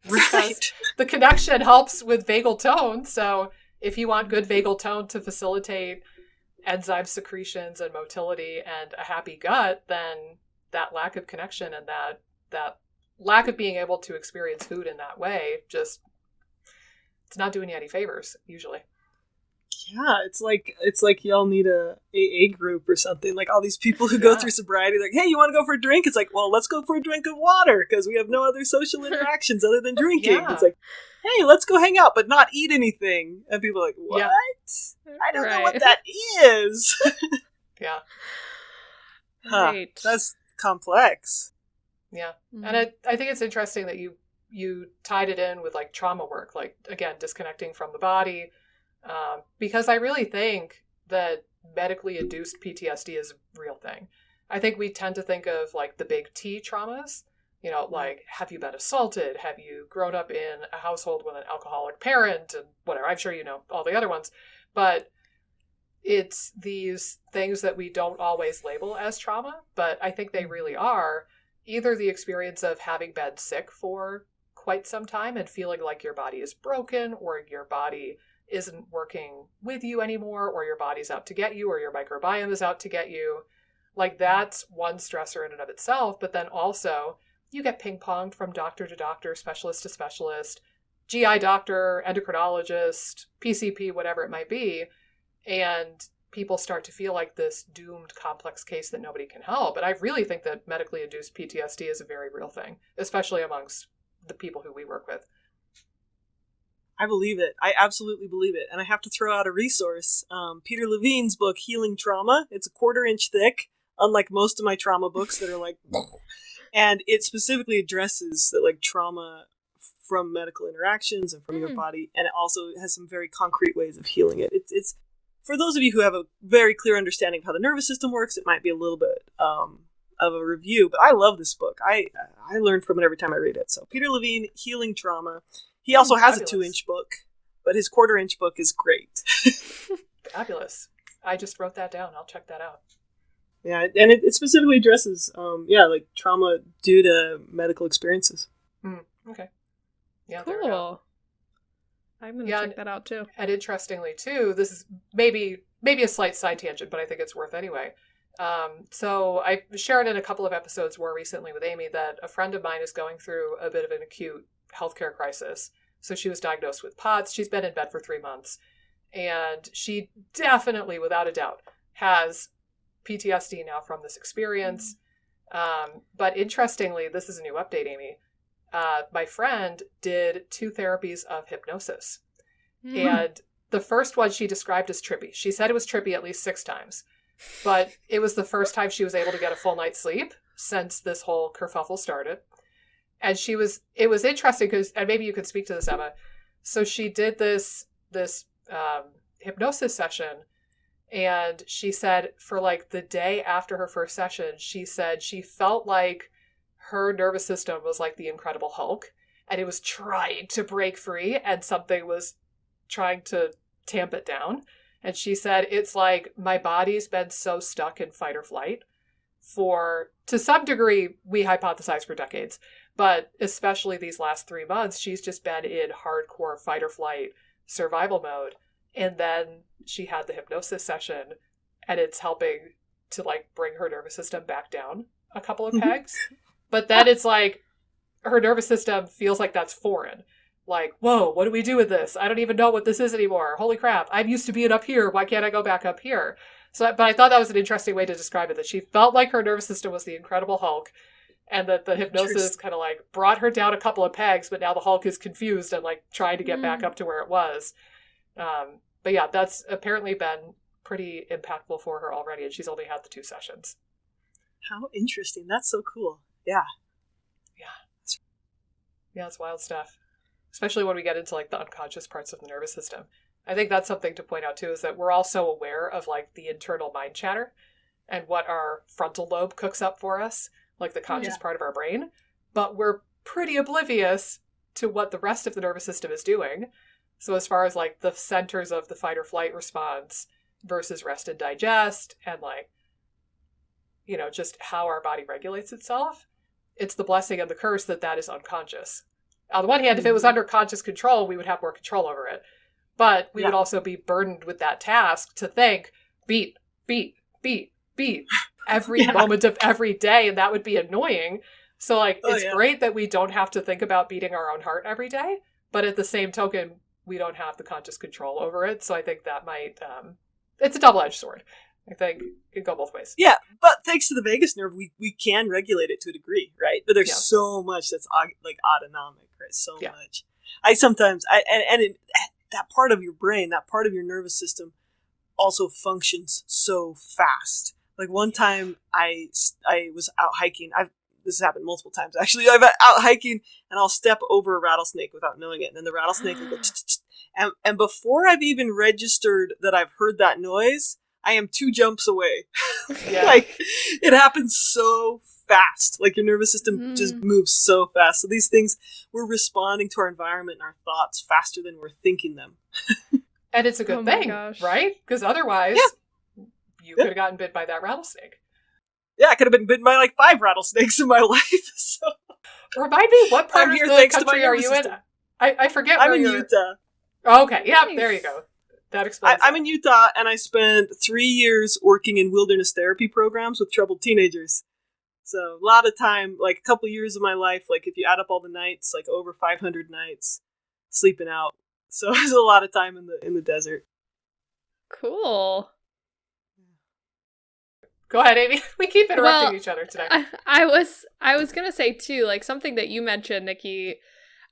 Right. The connection helps with vagal tone. So if you want good vagal tone to facilitate enzyme secretions and motility and a happy gut, then that lack of connection and that lack of being able to experience food in that way just, it's not doing you any favors usually. Yeah, it's like y'all need a AA group or something. Like all these people who go through sobriety, like, hey, you want to go for a drink? It's like, well, let's go for a drink of water because we have no other social interactions other than drinking. It's like, hey, let's go hang out, but not eat anything. And people are like, what? I don't know what that is. Yeah. Right. That's complex. Yeah. Mm-hmm. And I think it's interesting that you tied it in with like trauma work, like again, disconnecting from the body. Because I really think that medically induced PTSD is a real thing. I think we tend to think of like the big T traumas, you know, like have you been assaulted? Have you grown up in a household with an alcoholic parent and whatever? I'm sure you know all the other ones, but it's these things that we don't always label as trauma, but I think they really are either the experience of having been sick for quite some time and feeling like your body is broken or your body isn't working with you anymore, or your body's out to get you, or your microbiome is out to get you. Like that's one stressor in and of itself. But then also you get ping-ponged from doctor to doctor, specialist to specialist, GI doctor, endocrinologist, PCP, whatever it might be. And people start to feel like this doomed complex case that nobody can help. And I really think that medically induced PTSD is a very real thing, especially amongst the people who we work with. I believe it. I absolutely believe it. And I have to throw out a resource. Peter Levine's book, Healing Trauma. It's a 1/4 inch thick, unlike most of my trauma books that are like, and it specifically addresses that like trauma from medical interactions and from your body. And it also has some very concrete ways of healing it. It's for those of you who have a very clear understanding of how the nervous system works, it might be a little bit of a review, but I love this book. I learn from it every time I read it. So Peter Levine, Healing Trauma. He also has a 2-inch book, but his 1/4 inch book is great. Fabulous. I just wrote that down. I'll check that out. Yeah, and it specifically addresses, like trauma due to medical experiences. Okay. Yeah, cool. I'm going to check that out too. And interestingly too, this is maybe a slight side tangent, but I think it's worth anyway. So I shared in a couple of episodes more recently with Amy that a friend of mine is going through a bit of an acute healthcare crisis. So she was diagnosed with POTS. She's been in bed for 3 months. And she definitely, without a doubt, has PTSD now from this experience. But interestingly, this is a new update, Amy. my friend did 2 therapies of hypnosis. Mm. And the first one she described as trippy. She said it was trippy at least 6 times. But it was the first time she was able to get a full night's sleep since this whole kerfuffle started. And it was interesting because, and maybe you could speak to this, Emma. So she did this hypnosis session, and she said for like the day after her first session, she said she felt like her nervous system was like the Incredible Hulk, and it was trying to break free, and something was trying to tamp it down. And she said, it's like my body's been so stuck in fight or flight for, to some degree, we hypothesize for decades, but especially these last 3 months, she's just been in hardcore fight or flight survival mode. And then she had the hypnosis session, and it's helping to like bring her nervous system back down a couple of pegs. But then it's like her nervous system feels like that's foreign. Like, whoa, what do we do with this? I don't even know what this is anymore. Holy crap, I'm used to being up here. Why can't I go back up here? So, but I thought that was an interesting way to describe it, that she felt like her nervous system was the Incredible Hulk, and that the hypnosis kind of like brought her down a couple of pegs, but now the Hulk is confused and like trying to get back up to where it was. But yeah, that's apparently been pretty impactful for her already, and she's only had the 2 sessions. How interesting. That's so cool. Yeah. Yeah, it's wild stuff. Especially when we get into like the unconscious parts of the nervous system. I think that's something to point out too, is that we're also aware of like the internal mind chatter and what our frontal lobe cooks up for us, like the conscious part of our brain, but we're pretty oblivious to what the rest of the nervous system is doing. So as far as like the centers of the fight or flight response versus rest and digest, and like, you know, just how our body regulates itself, it's the blessing and the curse that that is unconscious. On the one hand, if it was under conscious control, we would have more control over it. But we would also be burdened with that task to think, beat, beat, beat, beat, every moment of every day, and that would be annoying. So, like, it's great that we don't have to think about beating our own heart every day, but at the same token, we don't have the conscious control over it. So I think that might, it's a double-edged sword. I think it could go both ways. Yeah, but thanks to the vagus nerve, we can regulate it to a degree, right? But there's so much that's like autonomic, right? So much. That part of your brain, that part of your nervous system also functions so fast. Like one time I was out hiking. This has happened multiple times actually. I've been out hiking and I'll step over a rattlesnake without knowing it, and then the rattlesnake will go and before I've even registered that I've heard that noise, I am 2 jumps away. Like, it happens so fast. Like, your nervous system just moves so fast. So these things, we're responding to our environment and our thoughts faster than we're thinking them. And it's a good thing, right? Because otherwise, you could have gotten bit by that rattlesnake. Yeah, I could have been bitten by like 5 rattlesnakes in my life. So. Remind me, what part of the country are you in? I forget where you're... I'm in Utah. Oh, okay, yeah, there you go. That explains I'm in Utah, and I spent 3 years working in wilderness therapy programs with troubled teenagers. So a lot of time, like a couple years of my life, like if you add up all the nights, like over 500 nights sleeping out. So it was a lot of time in the desert. Cool. Go ahead, Amy. We keep interrupting each other today. I was gonna say too, like something that you mentioned, Nikki.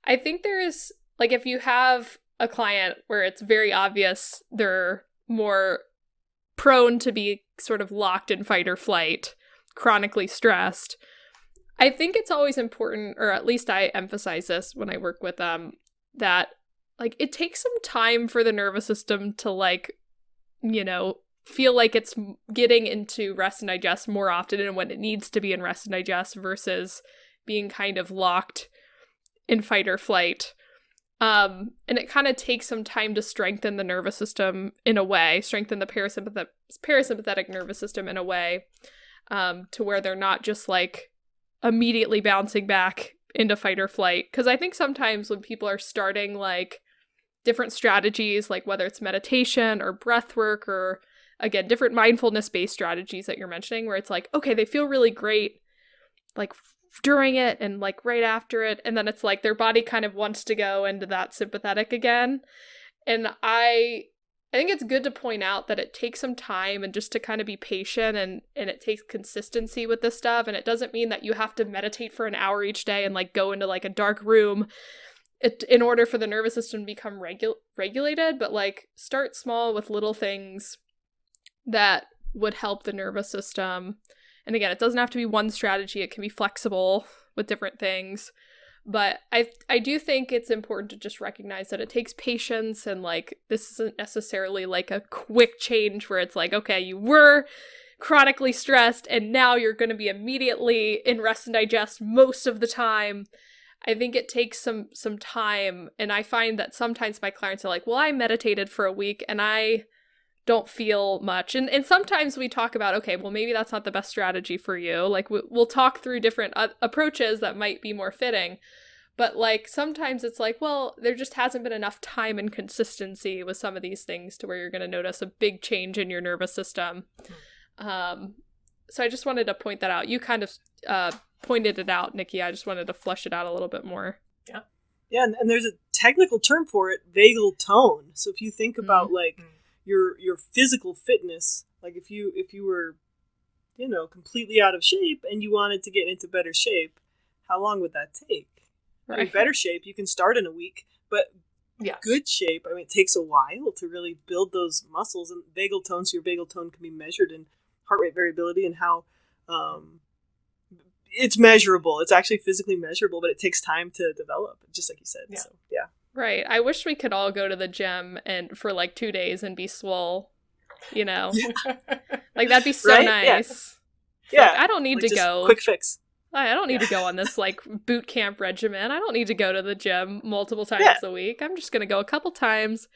I think there is, like, if you have a client where it's very obvious they're more prone to be sort of locked in fight or flight, chronically stressed, I think it's always important, or at least I emphasize this when I work with them, that like it takes some time for the nervous system to, like, you know, feel like it's getting into rest and digest more often and when it needs to be in rest and digest versus being kind of locked in fight or flight. And it kind of takes some time to strengthen the nervous system in a way, strengthen the parasympathetic nervous system in a way, to where they're not just like immediately bouncing back into fight or flight. Because I think sometimes when people are starting like different strategies, like whether it's meditation or breath work or, again, different mindfulness-based strategies that you're mentioning, where it's like, okay, they feel really great, like during it and like right after it, and then it's like their body kind of wants to go into that sympathetic again. And I I think it's good to point out that it takes some time and just to kind of be patient, and it takes consistency with this stuff. And it doesn't mean that you have to meditate for an hour each day and like go into like a dark room in order for the nervous system to become regulated. But like start small with little things that would help the nervous system. And again, it doesn't have to be one strategy. It can be flexible with different things. But I do think it's important to just recognize that it takes patience, and like this isn't necessarily like a quick change where it's like, okay, you were chronically stressed and now you're going to be immediately in rest and digest most of the time. I think it takes some time, and I find that sometimes my clients are like, well, I meditated for a week and I don't feel much. And sometimes we talk about, okay, well, maybe that's not the best strategy for you. Like, we'll talk through different approaches that might be more fitting. But, like, sometimes it's like, well, there just hasn't been enough time and consistency with some of these things to where you're going to notice a big change in your nervous system. So I just wanted to point that out. You kind of pointed it out, Nikki. I just wanted to flesh it out a little bit more. Yeah. Yeah, and there's a technical term for it, vagal tone. So if you think about, like, your physical fitness, like if you were, completely out of shape and you wanted to get into better shape, how long would that take? Right. I mean, better shape you can start in a week, but good shape, I mean, it takes a while to really build those muscles. And vagal tone, so your vagal tone can be measured in heart rate variability and how it's measurable. It's actually physically measurable, but it takes time to develop, just like you said. Yeah. So, yeah. Right. I wish we could all go to the gym and for like 2 days and be swole, like that'd be so Right? nice. Yeah. Like, I don't need Like, to just go. quick fix. I don't need to go on this like boot camp regimen. I don't need to go to the gym multiple times a week. I'm just going to go a couple times,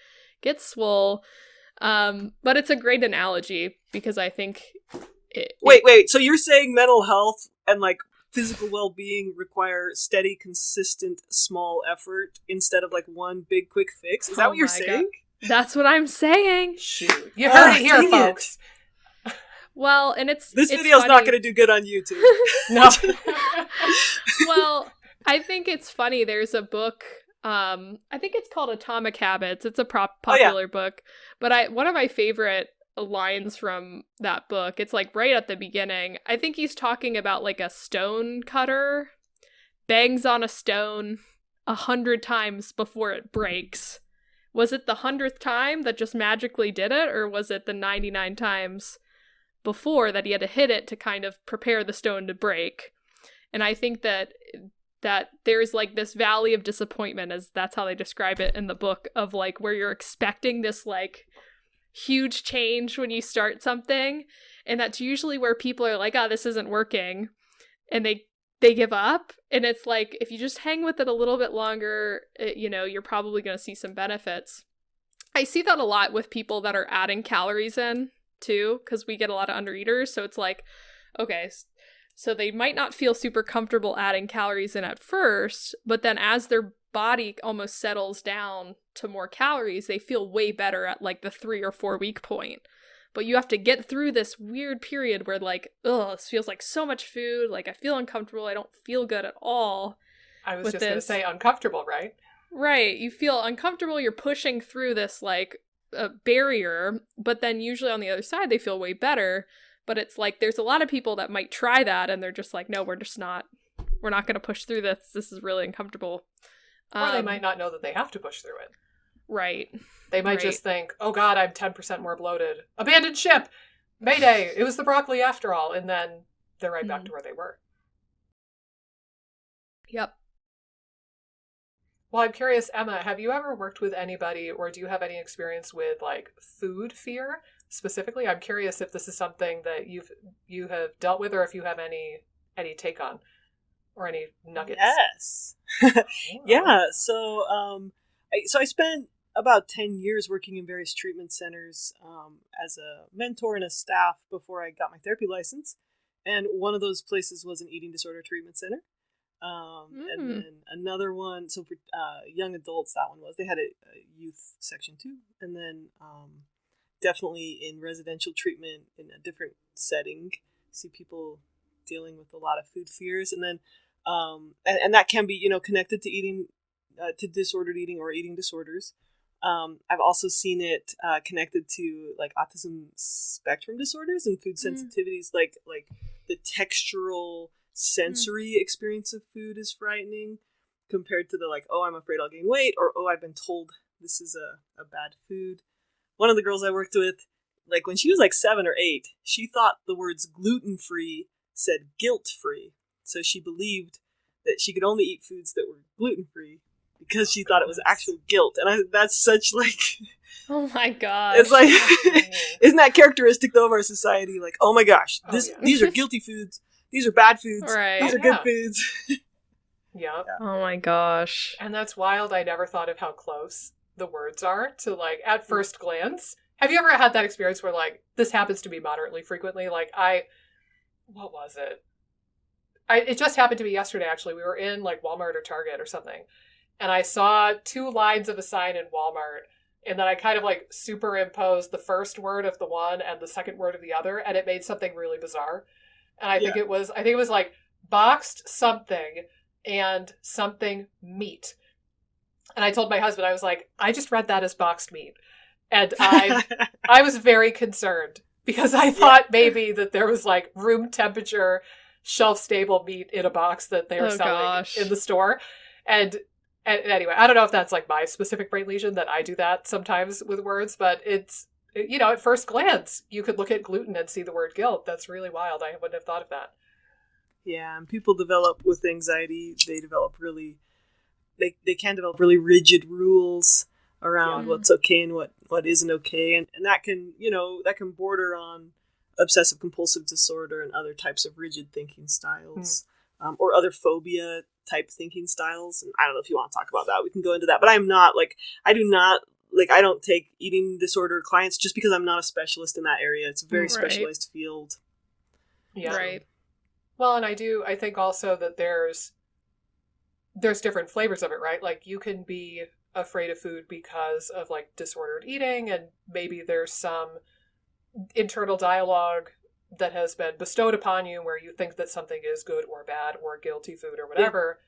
get swole. But it's a great analogy because I think Wait. So you're saying mental health and like physical well-being require steady, consistent, small effort instead of like one big quick fix? Is that what you're saying? God. That's what I'm saying. Shoot. You heard it here, folks. Well, and it's video's funny. not going to do good on YouTube. No. Well, I think it's funny. There's a book. I think it's called Atomic Habits. It's a popular book. But one of my favorite lines from that book, it's like right at the beginning. I think he's talking about like a stone cutter bangs on a stone 100 times before it breaks. Was it the 100th time that just magically did it, or was it the 99 times before that he had to hit it to kind of prepare the stone to break? And I think that there's like this valley of disappointment, as that's how they describe it in the book, of like where you're expecting this like huge change when you start something, and that's usually where people are like, oh, this isn't working, and they give up. And it's like, if you just hang with it a little bit longer, you're probably going to see some benefits. I see that a lot with people that are adding calories in too, because we get a lot of undereaters. So it's like, okay, so they might not feel super comfortable adding calories in at first, but then as their body almost settles down to more calories, they feel way better at like the 3 or 4 week point. But you have to get through this weird period where like, this feels like so much food, like I feel uncomfortable, I don't feel good at all. I was just going to say uncomfortable, right? Right. You feel uncomfortable, you're pushing through this like barrier, but then usually on the other side they feel way better. But it's like there's a lot of people that might try that and they're just like, no, we're not going to push through this. This is really uncomfortable. Or they might not know that they have to push through it. Right. They might just think, oh God, I'm 10% more bloated. Abandoned ship! Mayday! It was the broccoli after all. And then they're right back to where they were. Yep. Well, I'm curious, Emma, have you ever worked with anybody, or do you have any experience with like food fear specifically? I'm curious if this is something that you have dealt with, or if you have any take on, or any nuggets. Yes. Yeah. So I spent about 10 years working in various treatment centers as a mentor and a staff before I got my therapy license. And one of those places was an eating disorder treatment center. And then another one, so for young adults, that one was, they had a youth section too. And then definitely in residential treatment in a different setting, see people dealing with a lot of food fears. And then, and that can be, connected to eating, to disordered eating or eating disorders. I've also seen it connected to like autism spectrum disorders and food sensitivities, like the textural sensory experience of food is frightening compared to the like, oh, I'm afraid I'll gain weight, or oh, I've been told this is a bad food. One of the girls I worked with, like when she was like 7 or 8, she thought the words gluten-free said guilt-free. So she believed that she could only eat foods that were gluten-free because she thought it was actual guilt. And that's such like... Oh my gosh. It's like, isn't that characteristic though of our society? Like, oh my gosh, these are guilty foods. These are bad foods. Right. These are good foods. Yep. Oh my gosh. And that's wild. I never thought of how close the words are to like at first glance. Have you ever had that experience where like this happens to me moderately frequently? Like what was it? It just happened to me yesterday actually. We were in like Walmart or Target or something. And I saw 2 lines of a sign in Walmart. And then I kind of like superimposed the first word of the one and the second word of the other, and it made something really bizarre. And I think it was like boxed something and something meat. And I told my husband, I was like, I just read that as boxed meat. And I was very concerned because I thought maybe that there was like room temperature, shelf stable meat in a box that they were selling in the store. And anyway, I don't know if that's like my specific brain lesion that I do that sometimes with words, but it's, you know, at first glance, you could look at gluten and see the word guilt. That's really wild. I wouldn't have thought of that. Yeah, and people develop with anxiety, they develop really, they can develop really rigid rules around what's okay and what isn't okay. And that can, you know, that can border on obsessive compulsive disorder and other types of rigid thinking styles, or other phobia type thinking styles. And I don't know if you want to talk about that. We can go into that. But I'm not like, I don't take eating disorder clients just because I'm not a specialist in that area. It's a very specialized field. Yeah. Right. Well, and I think also that there's different flavors of it, right? Like you can be afraid of food because of like disordered eating, and maybe there's some internal dialogue that has been bestowed upon you where you think that something is good or bad or guilty food or whatever.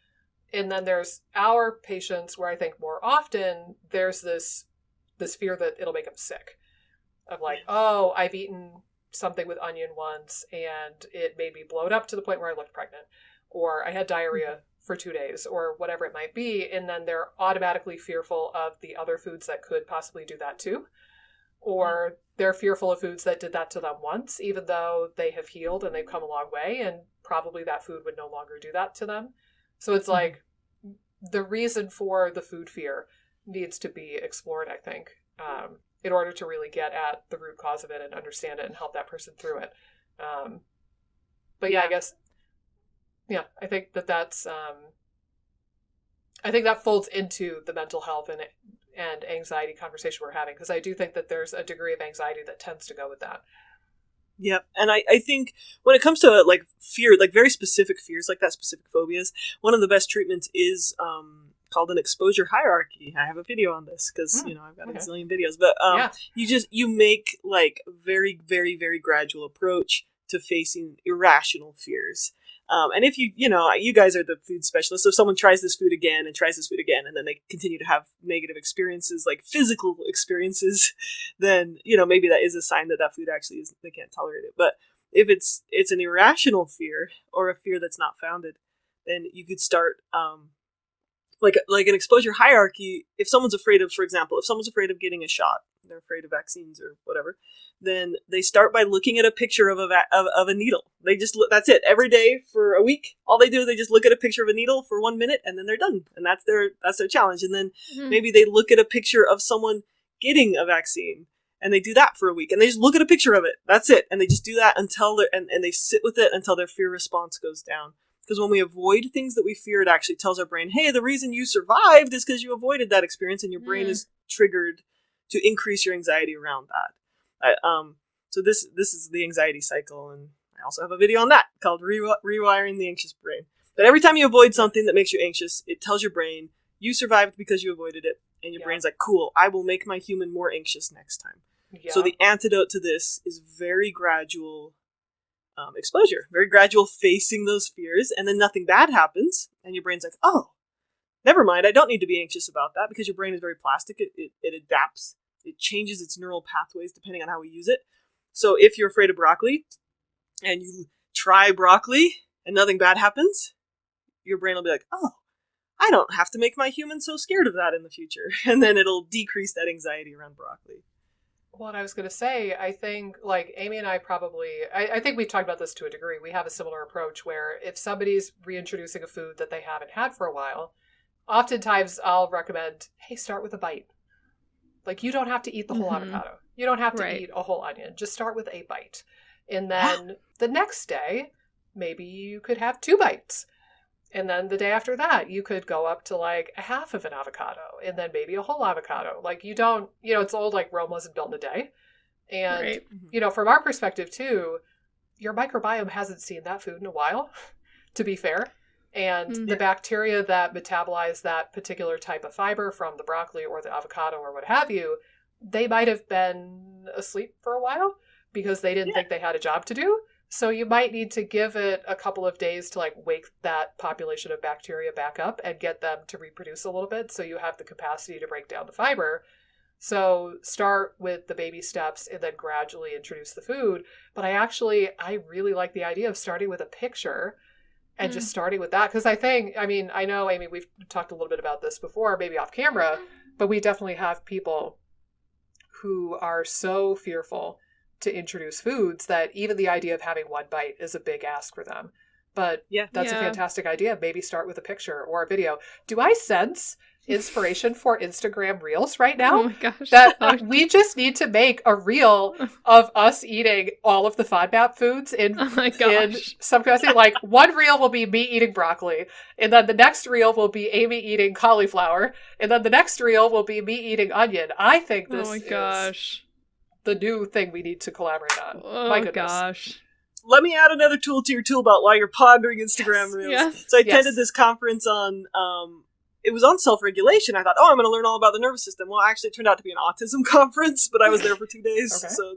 Yeah. And then there's our patients where I think more often there's this fear that it'll make them sick. Of like, oh, I've eaten something with onion once and it made me bloat up to the point where I looked pregnant, or I had diarrhea for 2 days, or whatever it might be. And then they're automatically fearful of the other foods that could possibly do that too. Or they're fearful of foods that did that to them once, even though they have healed and they've come a long way, and probably that food would no longer do that to them. So it's like the reason for the food fear needs to be explored, I think, in order to really get at the root cause of it and understand it and help that person through it. But yeah, I guess, I think that's, I think that folds into the mental health and anxiety conversation we're having, because I do think that there's a degree of anxiety that tends to go with that. Yep. And I think when it comes to like fear, like very specific fears, like that, specific phobias, one of the best treatments is called an exposure hierarchy. I have a video on this because, I've got a zillion videos, but you make like very, very, very gradual approach to facing irrational fears. And if you guys are the food specialists, so if someone tries this food again and tries this food again, and then they continue to have negative experiences, like physical experiences, then, maybe that is a sign that food actually they can't tolerate it. But if it's an irrational fear or a fear that's not founded, then you could start, like an exposure hierarchy. If someone's afraid of, for example, if someone's afraid of getting a shot, they're afraid of vaccines or whatever, then they start by looking at a picture of a needle. They just look, that's it. Every day for a week, all they do is they just look at a picture of a needle for 1 minute, and then they're done. And that's their challenge. And then maybe they look at a picture of someone getting a vaccine, and they do that for a week, and they just look at a picture of it. That's it. And they just do that until and they sit with it until their fear response goes down. Because when we avoid things that we fear, it actually tells our brain, hey, the reason you survived is because you avoided that experience, and your brain is triggered to increase your anxiety around that. So this is the anxiety cycle, and I also have a video on that called Rewiring the Anxious Brain. But every time you avoid something that makes you anxious, it tells your brain, you survived because you avoided it, and your brain's like, cool, I will make my human more anxious next time. Yeah. So the antidote to this is very gradual exposure, very gradual facing those fears, and then nothing bad happens, and your brain's like, oh, never mind, I don't need to be anxious about that because your brain is very plastic. It adapts. It changes its neural pathways depending on how we use it. So if you're afraid of broccoli and you try broccoli and nothing bad happens, your brain will be like, oh, I don't have to make my human so scared of that in the future. And then it'll decrease that anxiety around broccoli. Well, and I was going to say, I think, like, Amy and I probably, I think we've talked about this to a degree. We have a similar approach where if somebody's reintroducing a food that they haven't had for a while, oftentimes I'll recommend, hey, start with a bite. Like, you don't have to eat the whole avocado. You don't have to eat a whole onion. Just start with a bite. And then the next day, maybe you could have 2 bites. And then the day after that, you could go up to like a half of an avocado and then maybe a whole avocado. Like you don't, it's old like Rome wasn't built in a day. And, from our perspective too, your microbiome hasn't seen that food in a while, to be fair. And the bacteria that metabolize that particular type of fiber from the broccoli or the avocado or what have you, they might have been asleep for a while because they didn't think they had a job to do. So you might need to give it a couple of days to like wake that population of bacteria back up and get them to reproduce a little bit so you have the capacity to break down the fiber. So start with the baby steps and then gradually introduce the food. But I really like the idea of starting with a picture and just starting with that. Because I know, Amy, we've talked a little bit about this before, maybe off camera, but we definitely have people who are so fearful to introduce foods that even the idea of having 1 bite is a big ask for them. But that's a fantastic idea. Maybe start with a picture or a video. Do I sense inspiration for Instagram Reels right now? Oh my gosh. That we just need to make a reel of us eating all of the FODMAP foods in some capacity. Like one reel will be me eating broccoli, and then the next reel will be Amy eating cauliflower, and then the next reel will be me eating onion. I think this is the new thing we need to collaborate on. Oh my goodness. Gosh. Let me add another tool to your tool belt while you're pondering Instagram Reels. Yes. So I attended this conference on, it was on self-regulation. I thought, I'm going to learn all about the nervous system. Well, actually, it turned out to be an autism conference, but I was there for 2 days. Okay. So,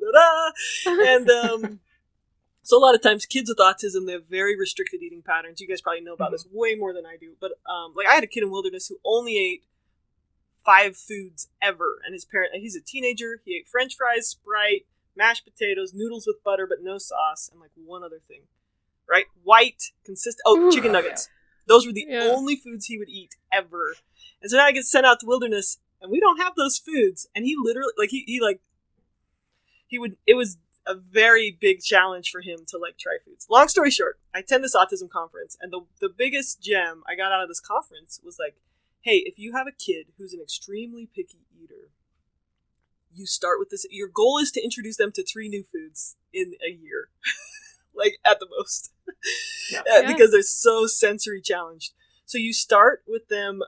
and so a lot of times kids with autism, they have very restricted eating patterns. You guys probably know about this way more than I do. But like I had a kid in Wilderness who only ate 5 foods ever, and he's a teenager. He ate French fries, Sprite, mashed potatoes, noodles with butter but no sauce, and like one other thing, right? White, consistent. Chicken nuggets. Those were the only foods he would eat ever. And so now I get sent out to Wilderness, and we don't have those foods. And he literally, like, it was a very big challenge for him to like try foods. Long story short, I attend this autism conference, and the biggest gem I got out of this conference was like, hey, if you have a kid who's an extremely picky eater, you start with this. Your goal is to introduce them to 3 new foods in a year, like at the most, because they're so sensory challenged. So you start with them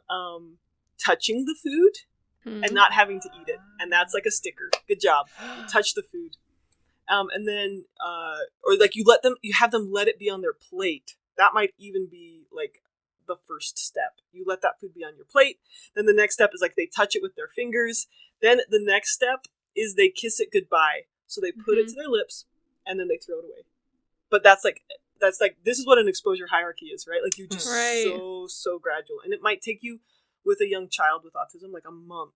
touching the food and not having to eat it, and that's like a sticker. Good job, you touch the food, and then or like you have them let it be on their plate. That might even be like the first step. You let that food be on your plate. Then the next step is like they touch it with their fingers. Then the next step is they kiss it goodbye. So they put it to their lips and then they throw it away. But that's like this is what an exposure hierarchy is, right? Like you just so gradual. And it might take you with a young child with autism like a month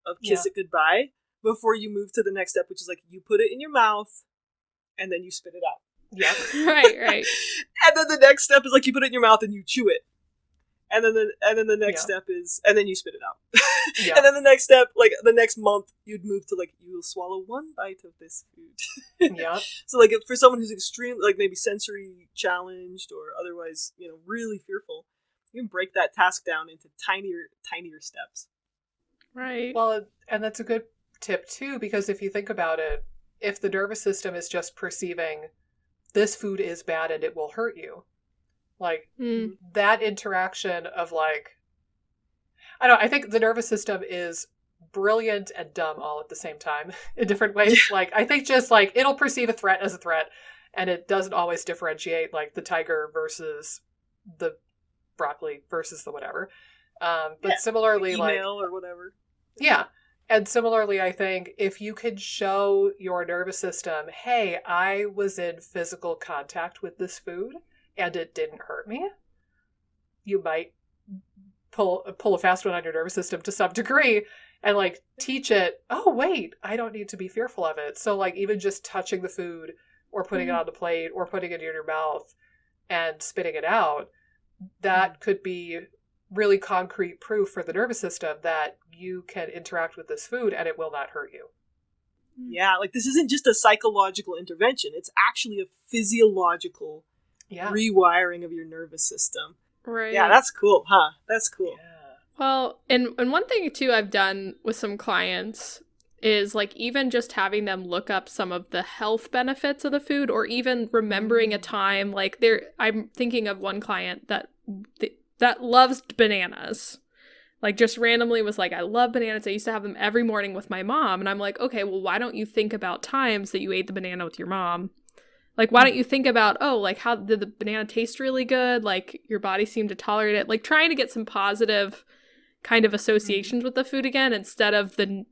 of kiss it goodbye before you move to the next step, which is like you put it in your mouth and then you spit it out. Yeah. Right. And then the next step is like you put it in your mouth and you chew it. And then the next step is, and then you spit it out. And then the next step, like the next month, you'd move to like, you'll swallow 1 bite of this food. So like for someone who's extreme, like maybe sensory challenged or otherwise, really fearful, you can break that task down into tinier steps. Right. Well, and that's a good tip too, because if you think about it, if the nervous system is just perceiving this food is bad and it will hurt you, like that interaction of like, I think the nervous system is brilliant and dumb all at the same time in different ways. Like I think just like it'll perceive a threat as a threat and it doesn't always differentiate like the tiger versus the broccoli versus the whatever. But similarly, email or whatever. Yeah. And similarly, I think if you could show your nervous system, hey, I was in physical contact with this food and it didn't hurt me, you might pull a fast one on your nervous system to some degree and like teach it, oh wait, I don't need to be fearful of it. So like even just touching the food or putting it on the plate or putting it in your mouth and spitting it out, that could be really concrete proof for the nervous system that you can interact with this food and it will not hurt you. Yeah, like this isn't just a psychological intervention. It's actually a physiological rewiring of your nervous system. Right. Yeah, that's cool, huh? That's cool. Yeah. Well, and one thing too I've done with some clients is like even just having them look up some of the health benefits of the food, or even remembering a time like I'm thinking of one client that loves bananas. Like just randomly was like, I love bananas. I used to have them every morning with my mom. And I'm like, okay, well, why don't you think about times that you ate the banana with your mom? Like, why don't you think about, oh, like, how did the banana taste really good? Like, your body seemed to tolerate it. Like, trying to get some positive kind of associations with the food again, instead of the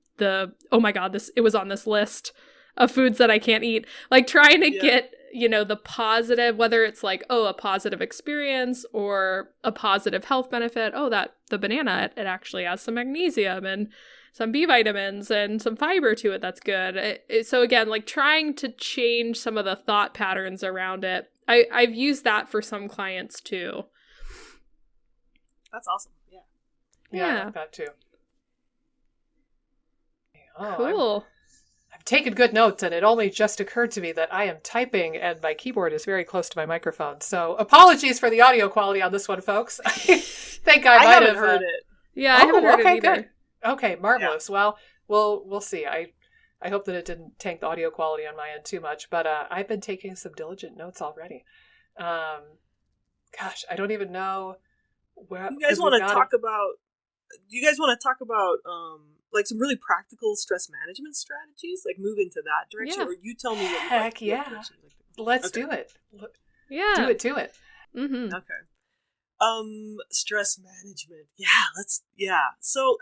oh my God, it was on this list of foods that I can't eat. Like, trying to get, the positive, whether it's like, oh, a positive experience or a positive health benefit. Oh, that the banana, it actually has some magnesium and some B vitamins and some fiber to it. That's good. So again, like trying to change some of the thought patterns around it. I've used that for some clients too. That's awesome. Yeah, I like that too. Oh, cool. I've taken good notes, and it only just occurred to me that I am typing and my keyboard is very close to my microphone. So apologies for the audio quality on this one, folks. I think I might have heard it. Yeah, I haven't heard it either. Good. Okay, marvelous. Yeah. Well, we'll see. I hope that it didn't tank the audio quality on my end too much, but I've been taking some diligent notes already. Gosh, I don't even know where. You guys want to talk about? Do you guys want to talk about like some really practical stress management strategies? Like move into that direction, or you tell me what you Heck yeah. Let's do it. Yeah. Do it. Mm-hmm. Okay. Stress management. So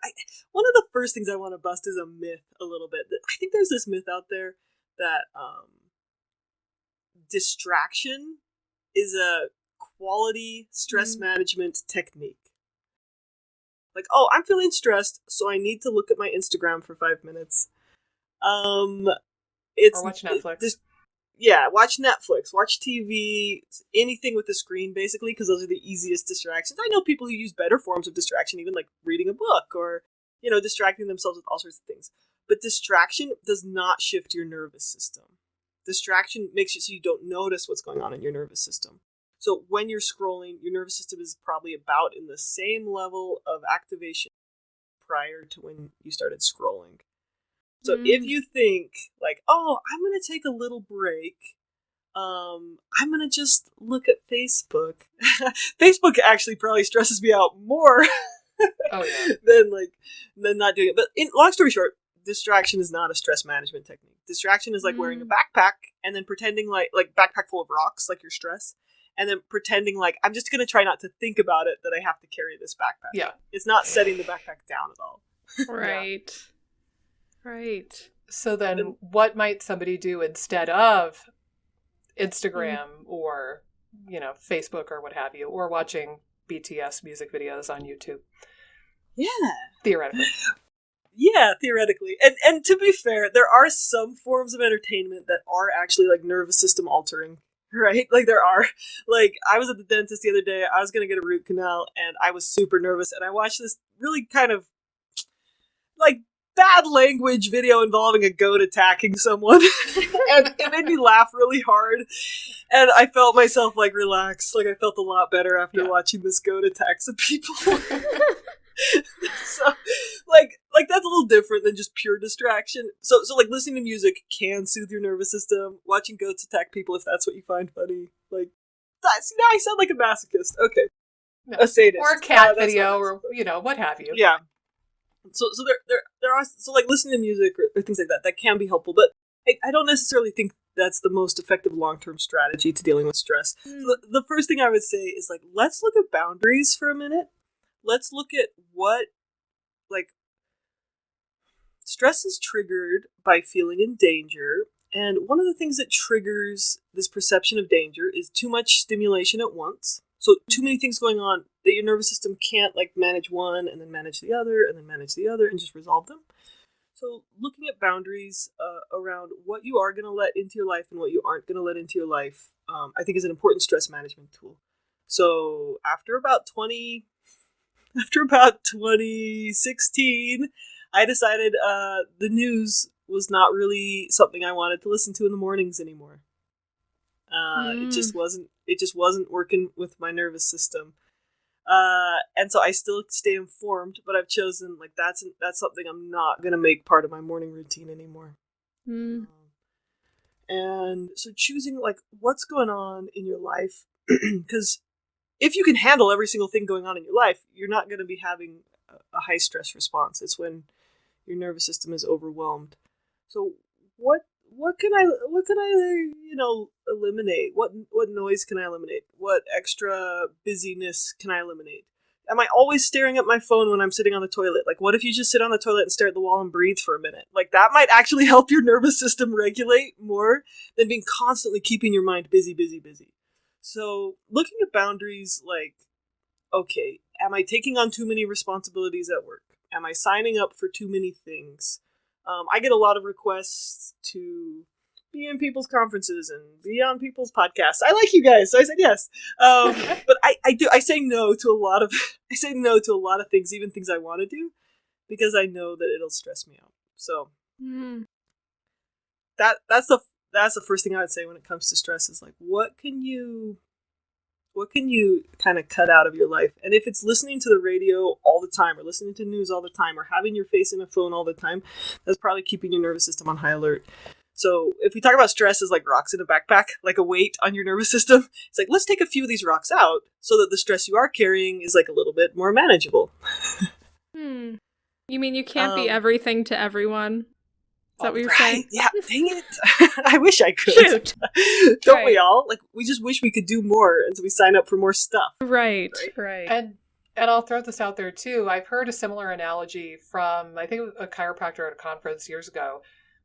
one of the first things I want to bust is a myth a little bit. I think there's this myth out there that distraction is a quality stress management technique. Like, oh, I'm feeling stressed, so I need to look at my Instagram for 5 minutes. Or watch Netflix. Watch Netflix, watch TV, anything with a screen, basically, because those are the easiest distractions. I know people who use better forms of distraction, even like reading a book or, distracting themselves with all sorts of things. But distraction does not shift your nervous system. Distraction makes it so you don't notice what's going on in your nervous system. So when you're scrolling, your nervous system is probably about in the same level of activation prior to when you started scrolling. So if you think like, oh, I'm going to take a little break, I'm going to just look at Facebook. Facebook actually probably stresses me out more than not doing it. But long story short, distraction is not a stress management technique. Distraction is like wearing a backpack and then pretending like backpack full of rocks, like your stress. And then pretending like, I'm just going to try not to think about it that I have to carry this backpack. Yeah. It's not setting the backpack down at all. Right. Right. So then what might somebody do instead of Instagram or, Facebook or what have you, or watching BTS music videos on YouTube? Yeah. Theoretically. Yeah, theoretically. And to be fair, there are some forms of entertainment that are actually like nervous system altering. Right? Like there are. Like I was at the dentist the other day, I was going to get a root canal and I was super nervous and I watched this really kind of like bad language video involving a goat attacking someone and it made me laugh really hard and I felt myself like relax. Like I felt a lot better after watching this goat attack some people. So like that's a little different than just pure distraction. So like listening to music can soothe your nervous system. Watching goats attack people, if that's what you find funny, like that's, now I sound like a masochist. Okay, a sadist or a cat video or what have you. Yeah. So there are so like listening to music or things like that can be helpful, but I don't necessarily think that's the most effective long-term strategy to dealing with stress. So the first thing I would say is like let's look at boundaries for a minute. Let's look at what, like, stress is triggered by feeling in danger. And one of the things that triggers this perception of danger is too much stimulation at once. So too many things going on that your nervous system can't like manage one and then manage the other and then manage the other and just resolve them. So looking at boundaries around what you are going to let into your life and what you aren't going to let into your life, I think is an important stress management tool. So after about 2016, I decided the news was not really something I wanted to listen to in the mornings anymore. It just wasn't working with my nervous system. And so I still stay informed, but I've chosen like that's something I'm not gonna make part of my morning routine anymore. And so choosing like what's going on in your life, because if you can handle every single thing going on in your life, you're not going to be having a high stress response. It's when your nervous system is overwhelmed. So what can I eliminate? What noise can I eliminate? What extra busyness can I eliminate? Am I always staring at my phone when I'm sitting on the toilet? Like, what if you just sit on the toilet and stare at the wall and breathe for a minute? Like, that might actually help your nervous system regulate more than being constantly keeping your mind busy. So, looking at boundaries, like, okay, am I taking on too many responsibilities at work? Am I signing up for too many things? I get a lot of requests to be in people's conferences and be on people's podcasts. I like you guys, so I said yes. But I say no to a lot of things, even things I want to do, because I know that it'll stress me out. So that's the first thing I would say when it comes to stress is like, what can you kind of cut out of your life? And if it's listening to the radio all the time or listening to news all the time or having your face in a phone all the time, that's probably keeping your nervous system on high alert. So if we talk about stress as like rocks in a backpack, like a weight on your nervous system, it's like, let's take a few of these rocks out so that the stress you are carrying is like a little bit more manageable. You mean you can't be everything to everyone? Is that what you're saying? Yeah, dang it. I wish I could. Shoot. Don't we all? Like, we just wish we could do more, and so we sign up for more stuff. Right. And I'll throw this out there, too. I've heard a similar analogy from, I think, a chiropractor at a conference years ago,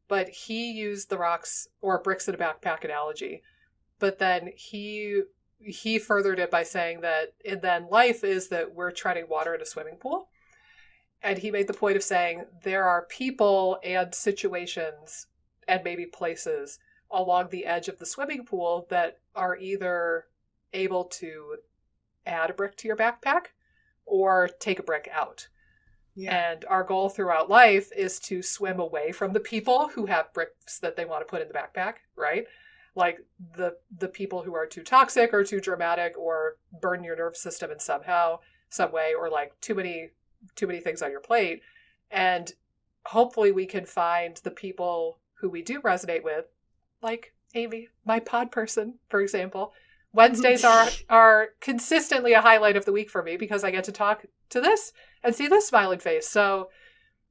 but he used the rocks or bricks in a backpack analogy. But then he furthered it by saying that, and then life is that we're treading water in a swimming pool. And he made the point of saying there are people and situations and maybe places along the edge of the swimming pool that are either able to add a brick to your backpack or take a brick out. Yeah. And our goal throughout life is to swim away from the people who have bricks that they want to put in the backpack, right? Like the people who are too toxic or too dramatic or burn your nervous system in some way, or like too many things on your plate. And hopefully we can find the people who we do resonate with, like Amy, my pod person, for example. Wednesdays are consistently a highlight of the week for me because I get to talk to this and see this smiling face. So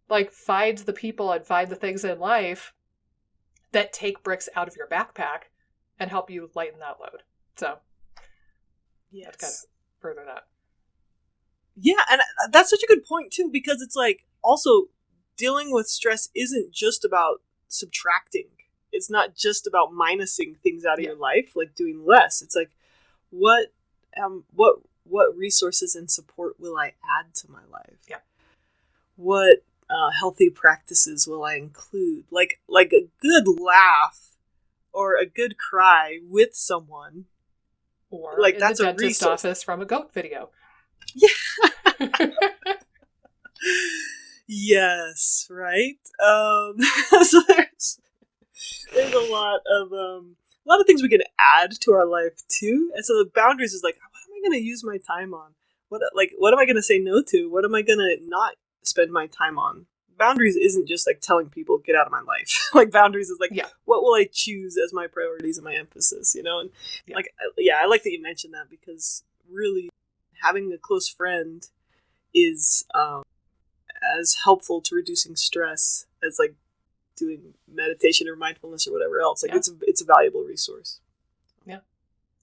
like find the people and find the things in life that take bricks out of your backpack and help you lighten that load. So yes, that's kind of further that. Yeah, and that's such a good point, too, because it's like, also, dealing with stress isn't just about subtracting. It's not just about minusing things out of your life, like doing less. It's like, what resources and support will I add to my life? Yeah. What healthy practices will I include? Like a good laugh or a good cry with someone. Or like in that's the a dentist resource. office from a goat video. Yeah. Yes, right. So there's a lot of things we can add to our life too, and so the boundaries is like, what am I going to use my time on? What am I going to say no to? What am I going to not spend my time on? Boundaries isn't just like telling people get out of my life. Like boundaries is like, what will I choose as my priorities and my emphasis? And I like that you mentioned that, because really having a close friend is as helpful to reducing stress as like doing meditation or mindfulness or whatever else. Like it's a valuable resource. Yeah,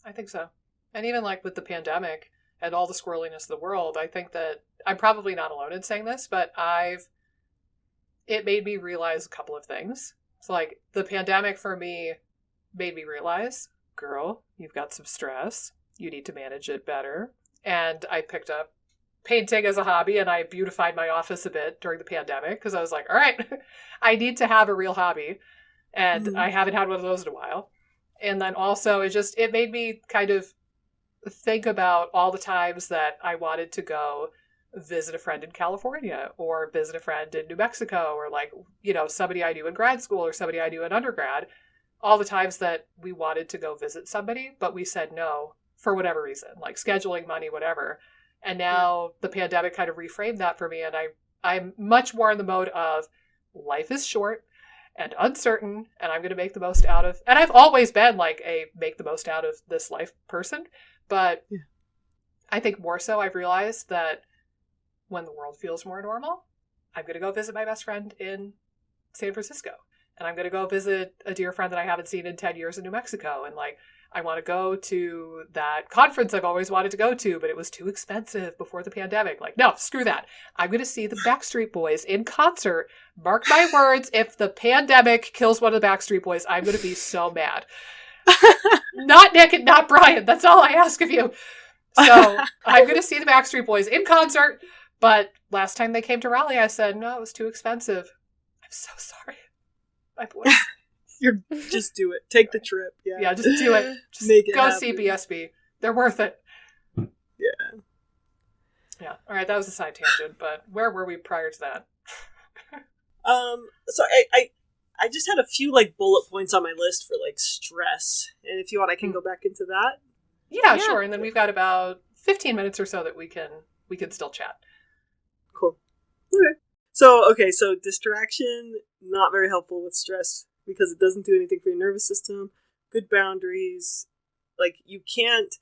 I think so. And even like with the pandemic and all the squirreliness of the world, I think that I'm probably not alone in saying this, but it made me realize a couple of things. So like the pandemic for me made me realize, girl, you've got some stress. you need to manage it better. And I picked up painting as a hobby, and I beautified my office a bit during the pandemic because I was like, all right, I need to have a real hobby. And I haven't had one of those in a while. And then also it made me kind of think about all the times that I wanted to go visit a friend in California or visit a friend in New Mexico, or like, somebody I knew in grad school or somebody I knew in undergrad. All the times that we wanted to go visit somebody, but we said no for whatever reason, like scheduling, money, whatever. And now the pandemic kind of reframed that for me. And I'm much more in the mode of life is short and uncertain, and I'm going to make the most out of, and I've always been like a make the most out of this life person. But I think more so I've realized that when the world feels more normal, I'm going to go visit my best friend in San Francisco. And I'm going to go visit a dear friend that I haven't seen in 10 years in New Mexico. And like, I want to go to that conference I've always wanted to go to, but it was too expensive before the pandemic. Like, no, screw that. I'm going to see the Backstreet Boys in concert. Mark my words, if the pandemic kills one of the Backstreet Boys, I'm going to be so mad. Not Nick and not Brian. That's all I ask of you. So I'm going to see the Backstreet Boys in concert. But last time they came to Raleigh, I said, no, it was too expensive. I'm so sorry. My boys. Just do it. Take the trip. Yeah, just do it. Just make it go happen. see BSB. They're worth it. Yeah. Yeah. All right, that was a side tangent, but where were we prior to that? So I just had a few like bullet points on my list for like stress, and if you want, I can go back into that. Yeah, sure. And then we've got about 15 minutes or so that we can still chat. Cool. Okay. So distraction, not very helpful with stress because it doesn't do anything for your nervous system. Good boundaries. Like you can't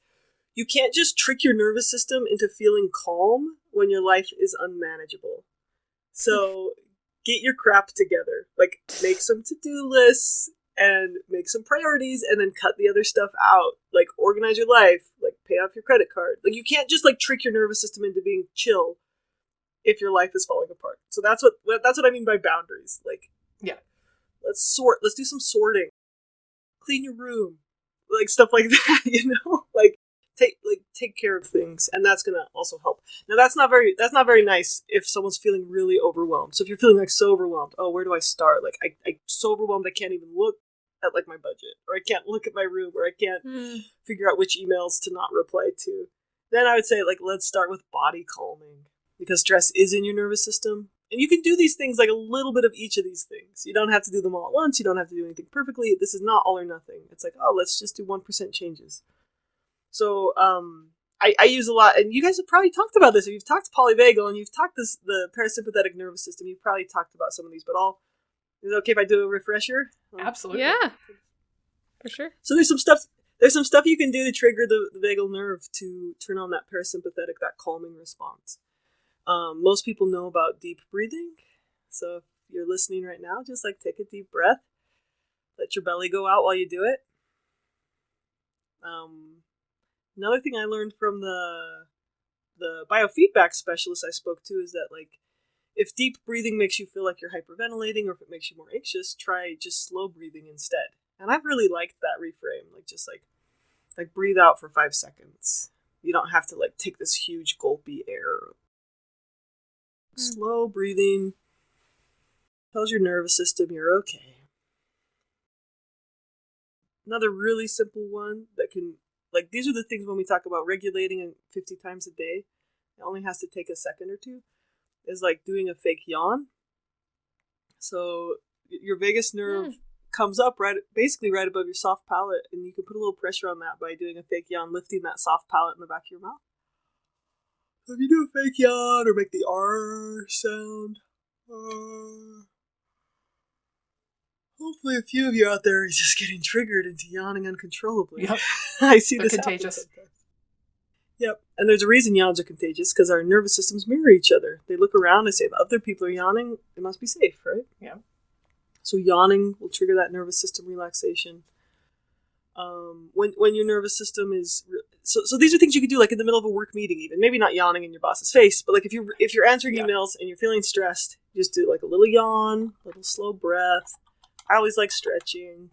just trick your nervous system into feeling calm when your life is unmanageable. So get your crap together. Like make some to-do lists and make some priorities and then cut the other stuff out. Like organize your life, like pay off your credit card. Like you can't just like trick your nervous system into being chill if your life is falling apart. So that's what I mean by boundaries. Like, yeah, let's do some sorting, clean your room, like stuff like that, like take care of things, and that's gonna also help. Now that's not very nice if someone's feeling really overwhelmed. So if you're feeling like so overwhelmed, oh, where do I start? Like I'm so overwhelmed I can't even look at like my budget, or I can't look at my room, or I can't figure out which emails to not reply to. Then I would say like let's start with body calming. Because stress is in your nervous system. And you can do these things, like a little bit of each of these things. You don't have to do them all at once. You don't have to do anything perfectly. This is not all or nothing. It's like, oh, let's just do 1% changes. So I use a lot, and you guys have probably talked about this. If you've talked polyvagal and you've talked the parasympathetic nervous system, you've probably talked about some of these, but is it okay if I do a refresher? Absolutely. Yeah, for sure. So there's some stuff you can do to trigger the vagal nerve to turn on that parasympathetic, that calming response. Most people know about deep breathing. So if you're listening right now, just like take a deep breath. Let your belly go out while you do it. Another thing I learned from the biofeedback specialist I spoke to is that like if deep breathing makes you feel like you're hyperventilating or if it makes you more anxious, try just slow breathing instead. And I've really liked that reframe. Like just like breathe out for 5 seconds. You don't have to like take this huge gulpy air. Slow breathing tells your nervous system you're okay. Another really simple one that can, like, these are the things when we talk about regulating 50 times a day, it only has to take a second or two, is like doing a fake yawn. So your vagus nerve comes up basically right above your soft palate, and you can put a little pressure on that by doing a fake yawn, lifting that soft palate in the back of your mouth. So if you do a fake yawn or make the R sound, hopefully a few of you out there is just getting triggered into yawning uncontrollably. Yep. I see this contagious. Yep. And there's a reason yawns are contagious, because our nervous systems mirror each other. They look around and say, if other people are yawning, it must be safe, right? Yeah. So yawning will trigger that nervous system relaxation. When your nervous system is so these are things you could do like in the middle of a work meeting, even maybe not yawning in your boss's face, but like if you're answering emails and you're feeling stressed, just do like a little yawn, a little slow breath. I always like stretching,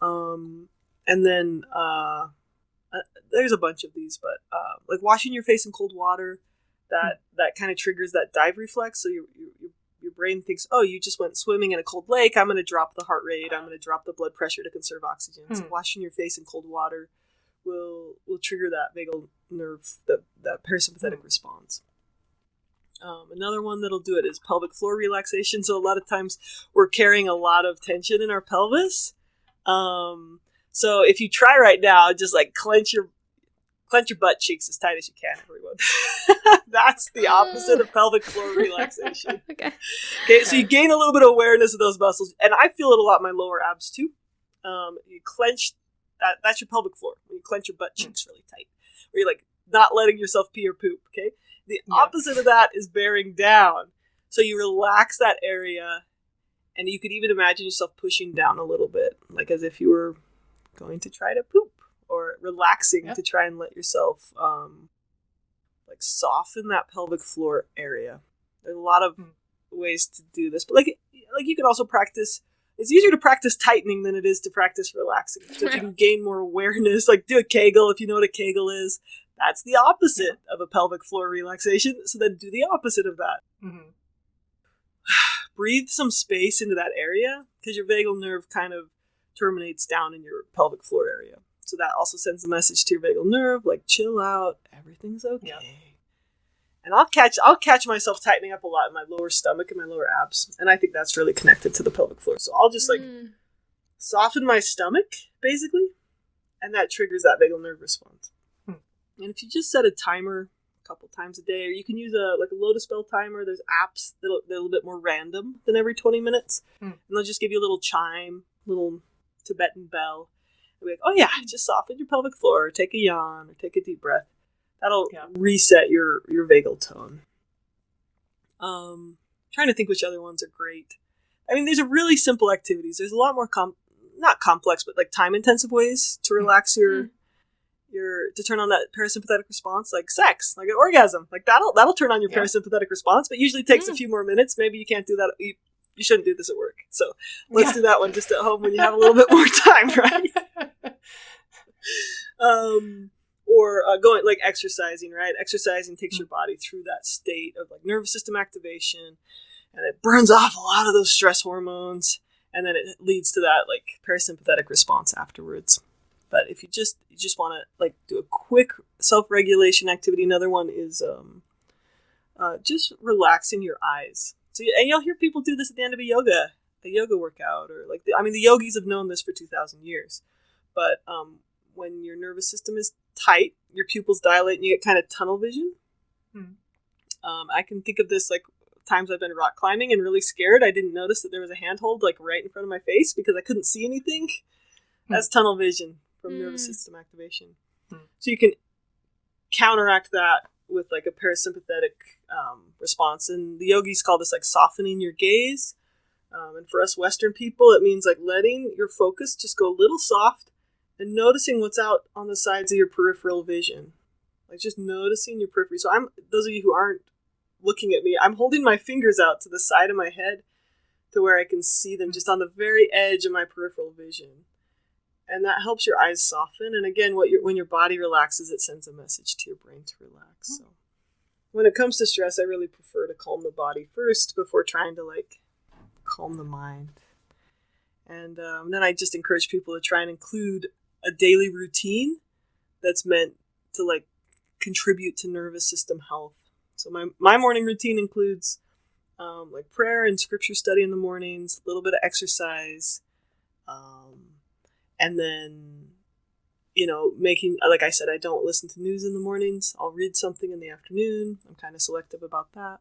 and then There's a bunch of these, but like washing your face in cold water, that kind of triggers that dive reflex. So your brain thinks, oh, you just went swimming in a cold lake. I'm going to drop the heart rate. I'm going to drop the blood pressure to conserve oxygen. So washing your face in cold water will trigger that vagal nerve, that parasympathetic response. Another one that'll do it is pelvic floor relaxation. So a lot of times we're carrying a lot of tension in our pelvis. So if you try right now, just like clench your butt cheeks as tight as you can, everyone. That's the opposite of pelvic floor relaxation. Okay, so you gain a little bit of awareness of those muscles, and I feel it a lot in my lower abs too. You clench that's your pelvic floor. When you clench your butt cheeks really tight, where you're like not letting yourself pee or poop. Okay, the opposite of that is bearing down. So you relax that area, and you could even imagine yourself pushing down a little bit, like as if you were going to try to poop, or relaxing to try and let yourself like soften that pelvic floor area. There's a lot of ways to do this, but like you can also practice. It's easier to practice tightening than it is to practice relaxing. So if you can gain more awareness, like do a Kegel if you know what a Kegel is. That's the opposite of a pelvic floor relaxation. So then do the opposite of that. Breathe some space into that area, because your vagal nerve kind of terminates down in your pelvic floor area. So that also sends a message to your vagal nerve, like chill out, everything's okay. And I'll catch myself tightening up a lot in my lower stomach and my lower abs, and I think that's really connected to the pelvic floor. So I'll just like soften my stomach basically, and that triggers that vagal nerve response. And if you just set a timer a couple times a day, or you can use a Lotus Bell timer. There's apps that are a little bit more random than every 20 minutes, and they'll just give you a little chime, little Tibetan bell. And be like, oh yeah, just soften your pelvic floor, or take a yawn, or take a deep breath. That'll reset your vagal tone. Trying to think which other ones are great. I mean, these are really simple activities. There's a lot more not complex, but like time-intensive ways to relax to turn on that parasympathetic response, like sex, like an orgasm. Like that'll turn on your parasympathetic response, but usually takes a few more minutes. Maybe you can't do that. You shouldn't do this at work. So let's do that one just at home when you have a little bit more time, right? Or going, like exercising, right? Exercising takes your body through that state of like nervous system activation, and it burns off a lot of those stress hormones, and then it leads to that like parasympathetic response afterwards. But if you just want to like do a quick self-regulation activity, another one is just relaxing your eyes. So, and you'll hear people do this at the end of a yoga workout, or like the yogis have known this for 2,000 years. But when your nervous system is tight, your pupils dilate, and you get kind of tunnel vision. I can think of this like times I've been rock climbing and really scared. I didn't notice that there was a handhold like right in front of my face because I couldn't see anything. That's tunnel vision from nervous system activation. So you can counteract that with like a parasympathetic response, and the yogis call this like softening your gaze. And for us Western people, it means like letting your focus just go a little soft and noticing what's out on the sides of your peripheral vision. Like just noticing your periphery. So those of you who aren't looking at me, I'm holding my fingers out to the side of my head to where I can see them just on the very edge of my peripheral vision. And that helps your eyes soften. And again, when your body relaxes, it sends a message to your brain to relax. So when it comes to stress, I really prefer to calm the body first before trying to like calm the mind. And then I just encourage people to try and include a daily routine that's meant to like contribute to nervous system health. So my morning routine includes like prayer and scripture study in the mornings, a little bit of exercise, and then, making, like I said, I don't listen to news in the mornings. I'll read something in the afternoon. I'm kind of selective about that.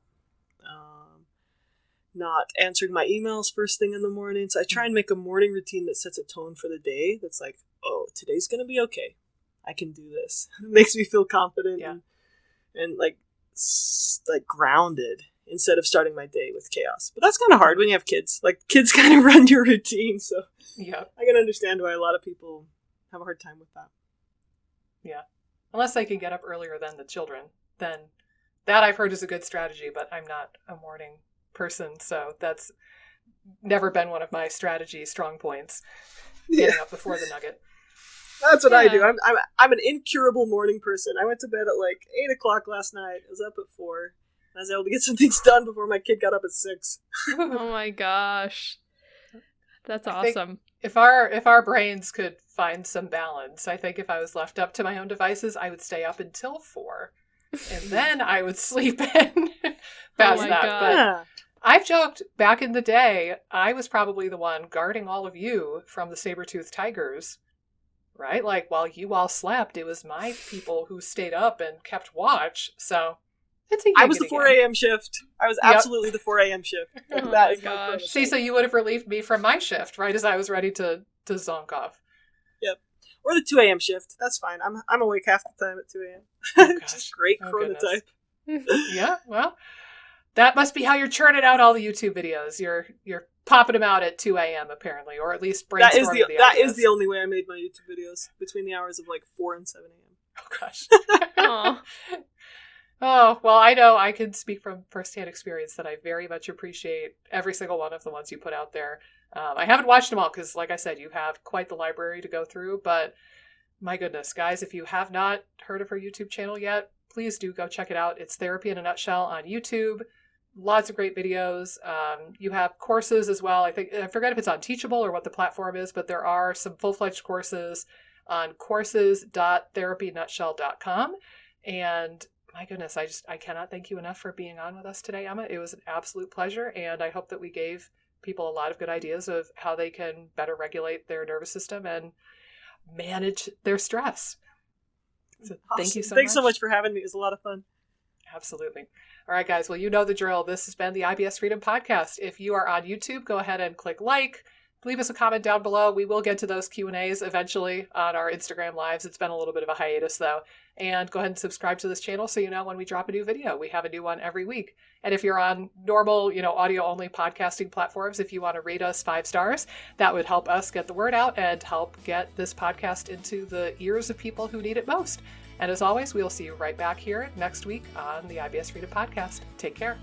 Not answering my emails first thing in the morning. So I try and make a morning routine that sets a tone for the day. That's like, oh, today's going to be okay. I can do this. It makes me feel confident and like grounded instead of starting my day with chaos. But that's kind of hard when you have kids. Like kids kind of run your routine. So I can understand why a lot of people have a hard time with that. Yeah. Unless I can get up earlier than the children, then that I've heard is a good strategy, but I'm not a morning person, so that's never been one of my strategy strong points. Getting up before the nugget. That's what I do. Yeah. I'm an incurable morning person. I went to bed at like 8:00 last night. I was up at 4. I was able to get some things done before my kid got up at 6. Oh my gosh. That's I think awesome. if our brains could find some balance, I think if I was left up to my own devices, I would stay up until 4. And then I would sleep in past my that. God. But Yeah. I've joked back in the day, I was probably the one guarding all of you from the saber-toothed tigers, right? Like, while you all slept, it was my people who stayed up and kept watch. So it's a I was the yiggity 4 gig. a.m. shift. I was Yep. absolutely the 4 a.m. shift. Oh That my is gosh. prototype. See, so you would have relieved me from my shift, right as I was ready to zonk off. Or the 2 a.m. shift. That's fine. I'm awake half the time at 2 a.m. Oh, gosh. Just great Oh, chronotype. Yeah, well, that must be how you're churning out all the YouTube videos. You're popping them out at 2 a.m. apparently, or at least That is brainstorming that ideas. is the only way I made my YouTube videos, between the hours of like 4 and 7 a.m. Oh gosh. Aw. Oh, well, I know I can speak from firsthand experience that I very much appreciate every single one of the ones you put out there. I haven't watched them all because, like I said, you have quite the library to go through, but my goodness, guys, if you have not heard of her YouTube channel yet, please do go check it out. It's Therapy in a Nutshell on YouTube. Lots of great videos. You have courses as well. I forget if it's on Teachable or what the platform is, but there are some full-fledged courses on courses.therapynutshell.com. And my goodness, I cannot thank you enough for being on with us today, Emma. It was an absolute pleasure, and I hope that we gave people a lot of good ideas of how they can better regulate their nervous system and manage their stress. So thank you so much. Thanks so much for having me. It was a lot of fun. Absolutely. All right, guys. Well, you know the drill. This has been the IBS Freedom Podcast. If you are on YouTube, go ahead and click like. Leave us a comment down below. We will get to those Q&As eventually on our Instagram lives. It's been a little bit of a hiatus, though. And go ahead and subscribe to this channel so you know when we drop a new video. We have a new one every week. And if you're on normal, audio-only podcasting platforms, if you want to rate us 5 stars, that would help us get the word out and help get this podcast into the ears of people who need it most. And as always, we'll see you right back here next week on the IBS Freedom Podcast. Take care.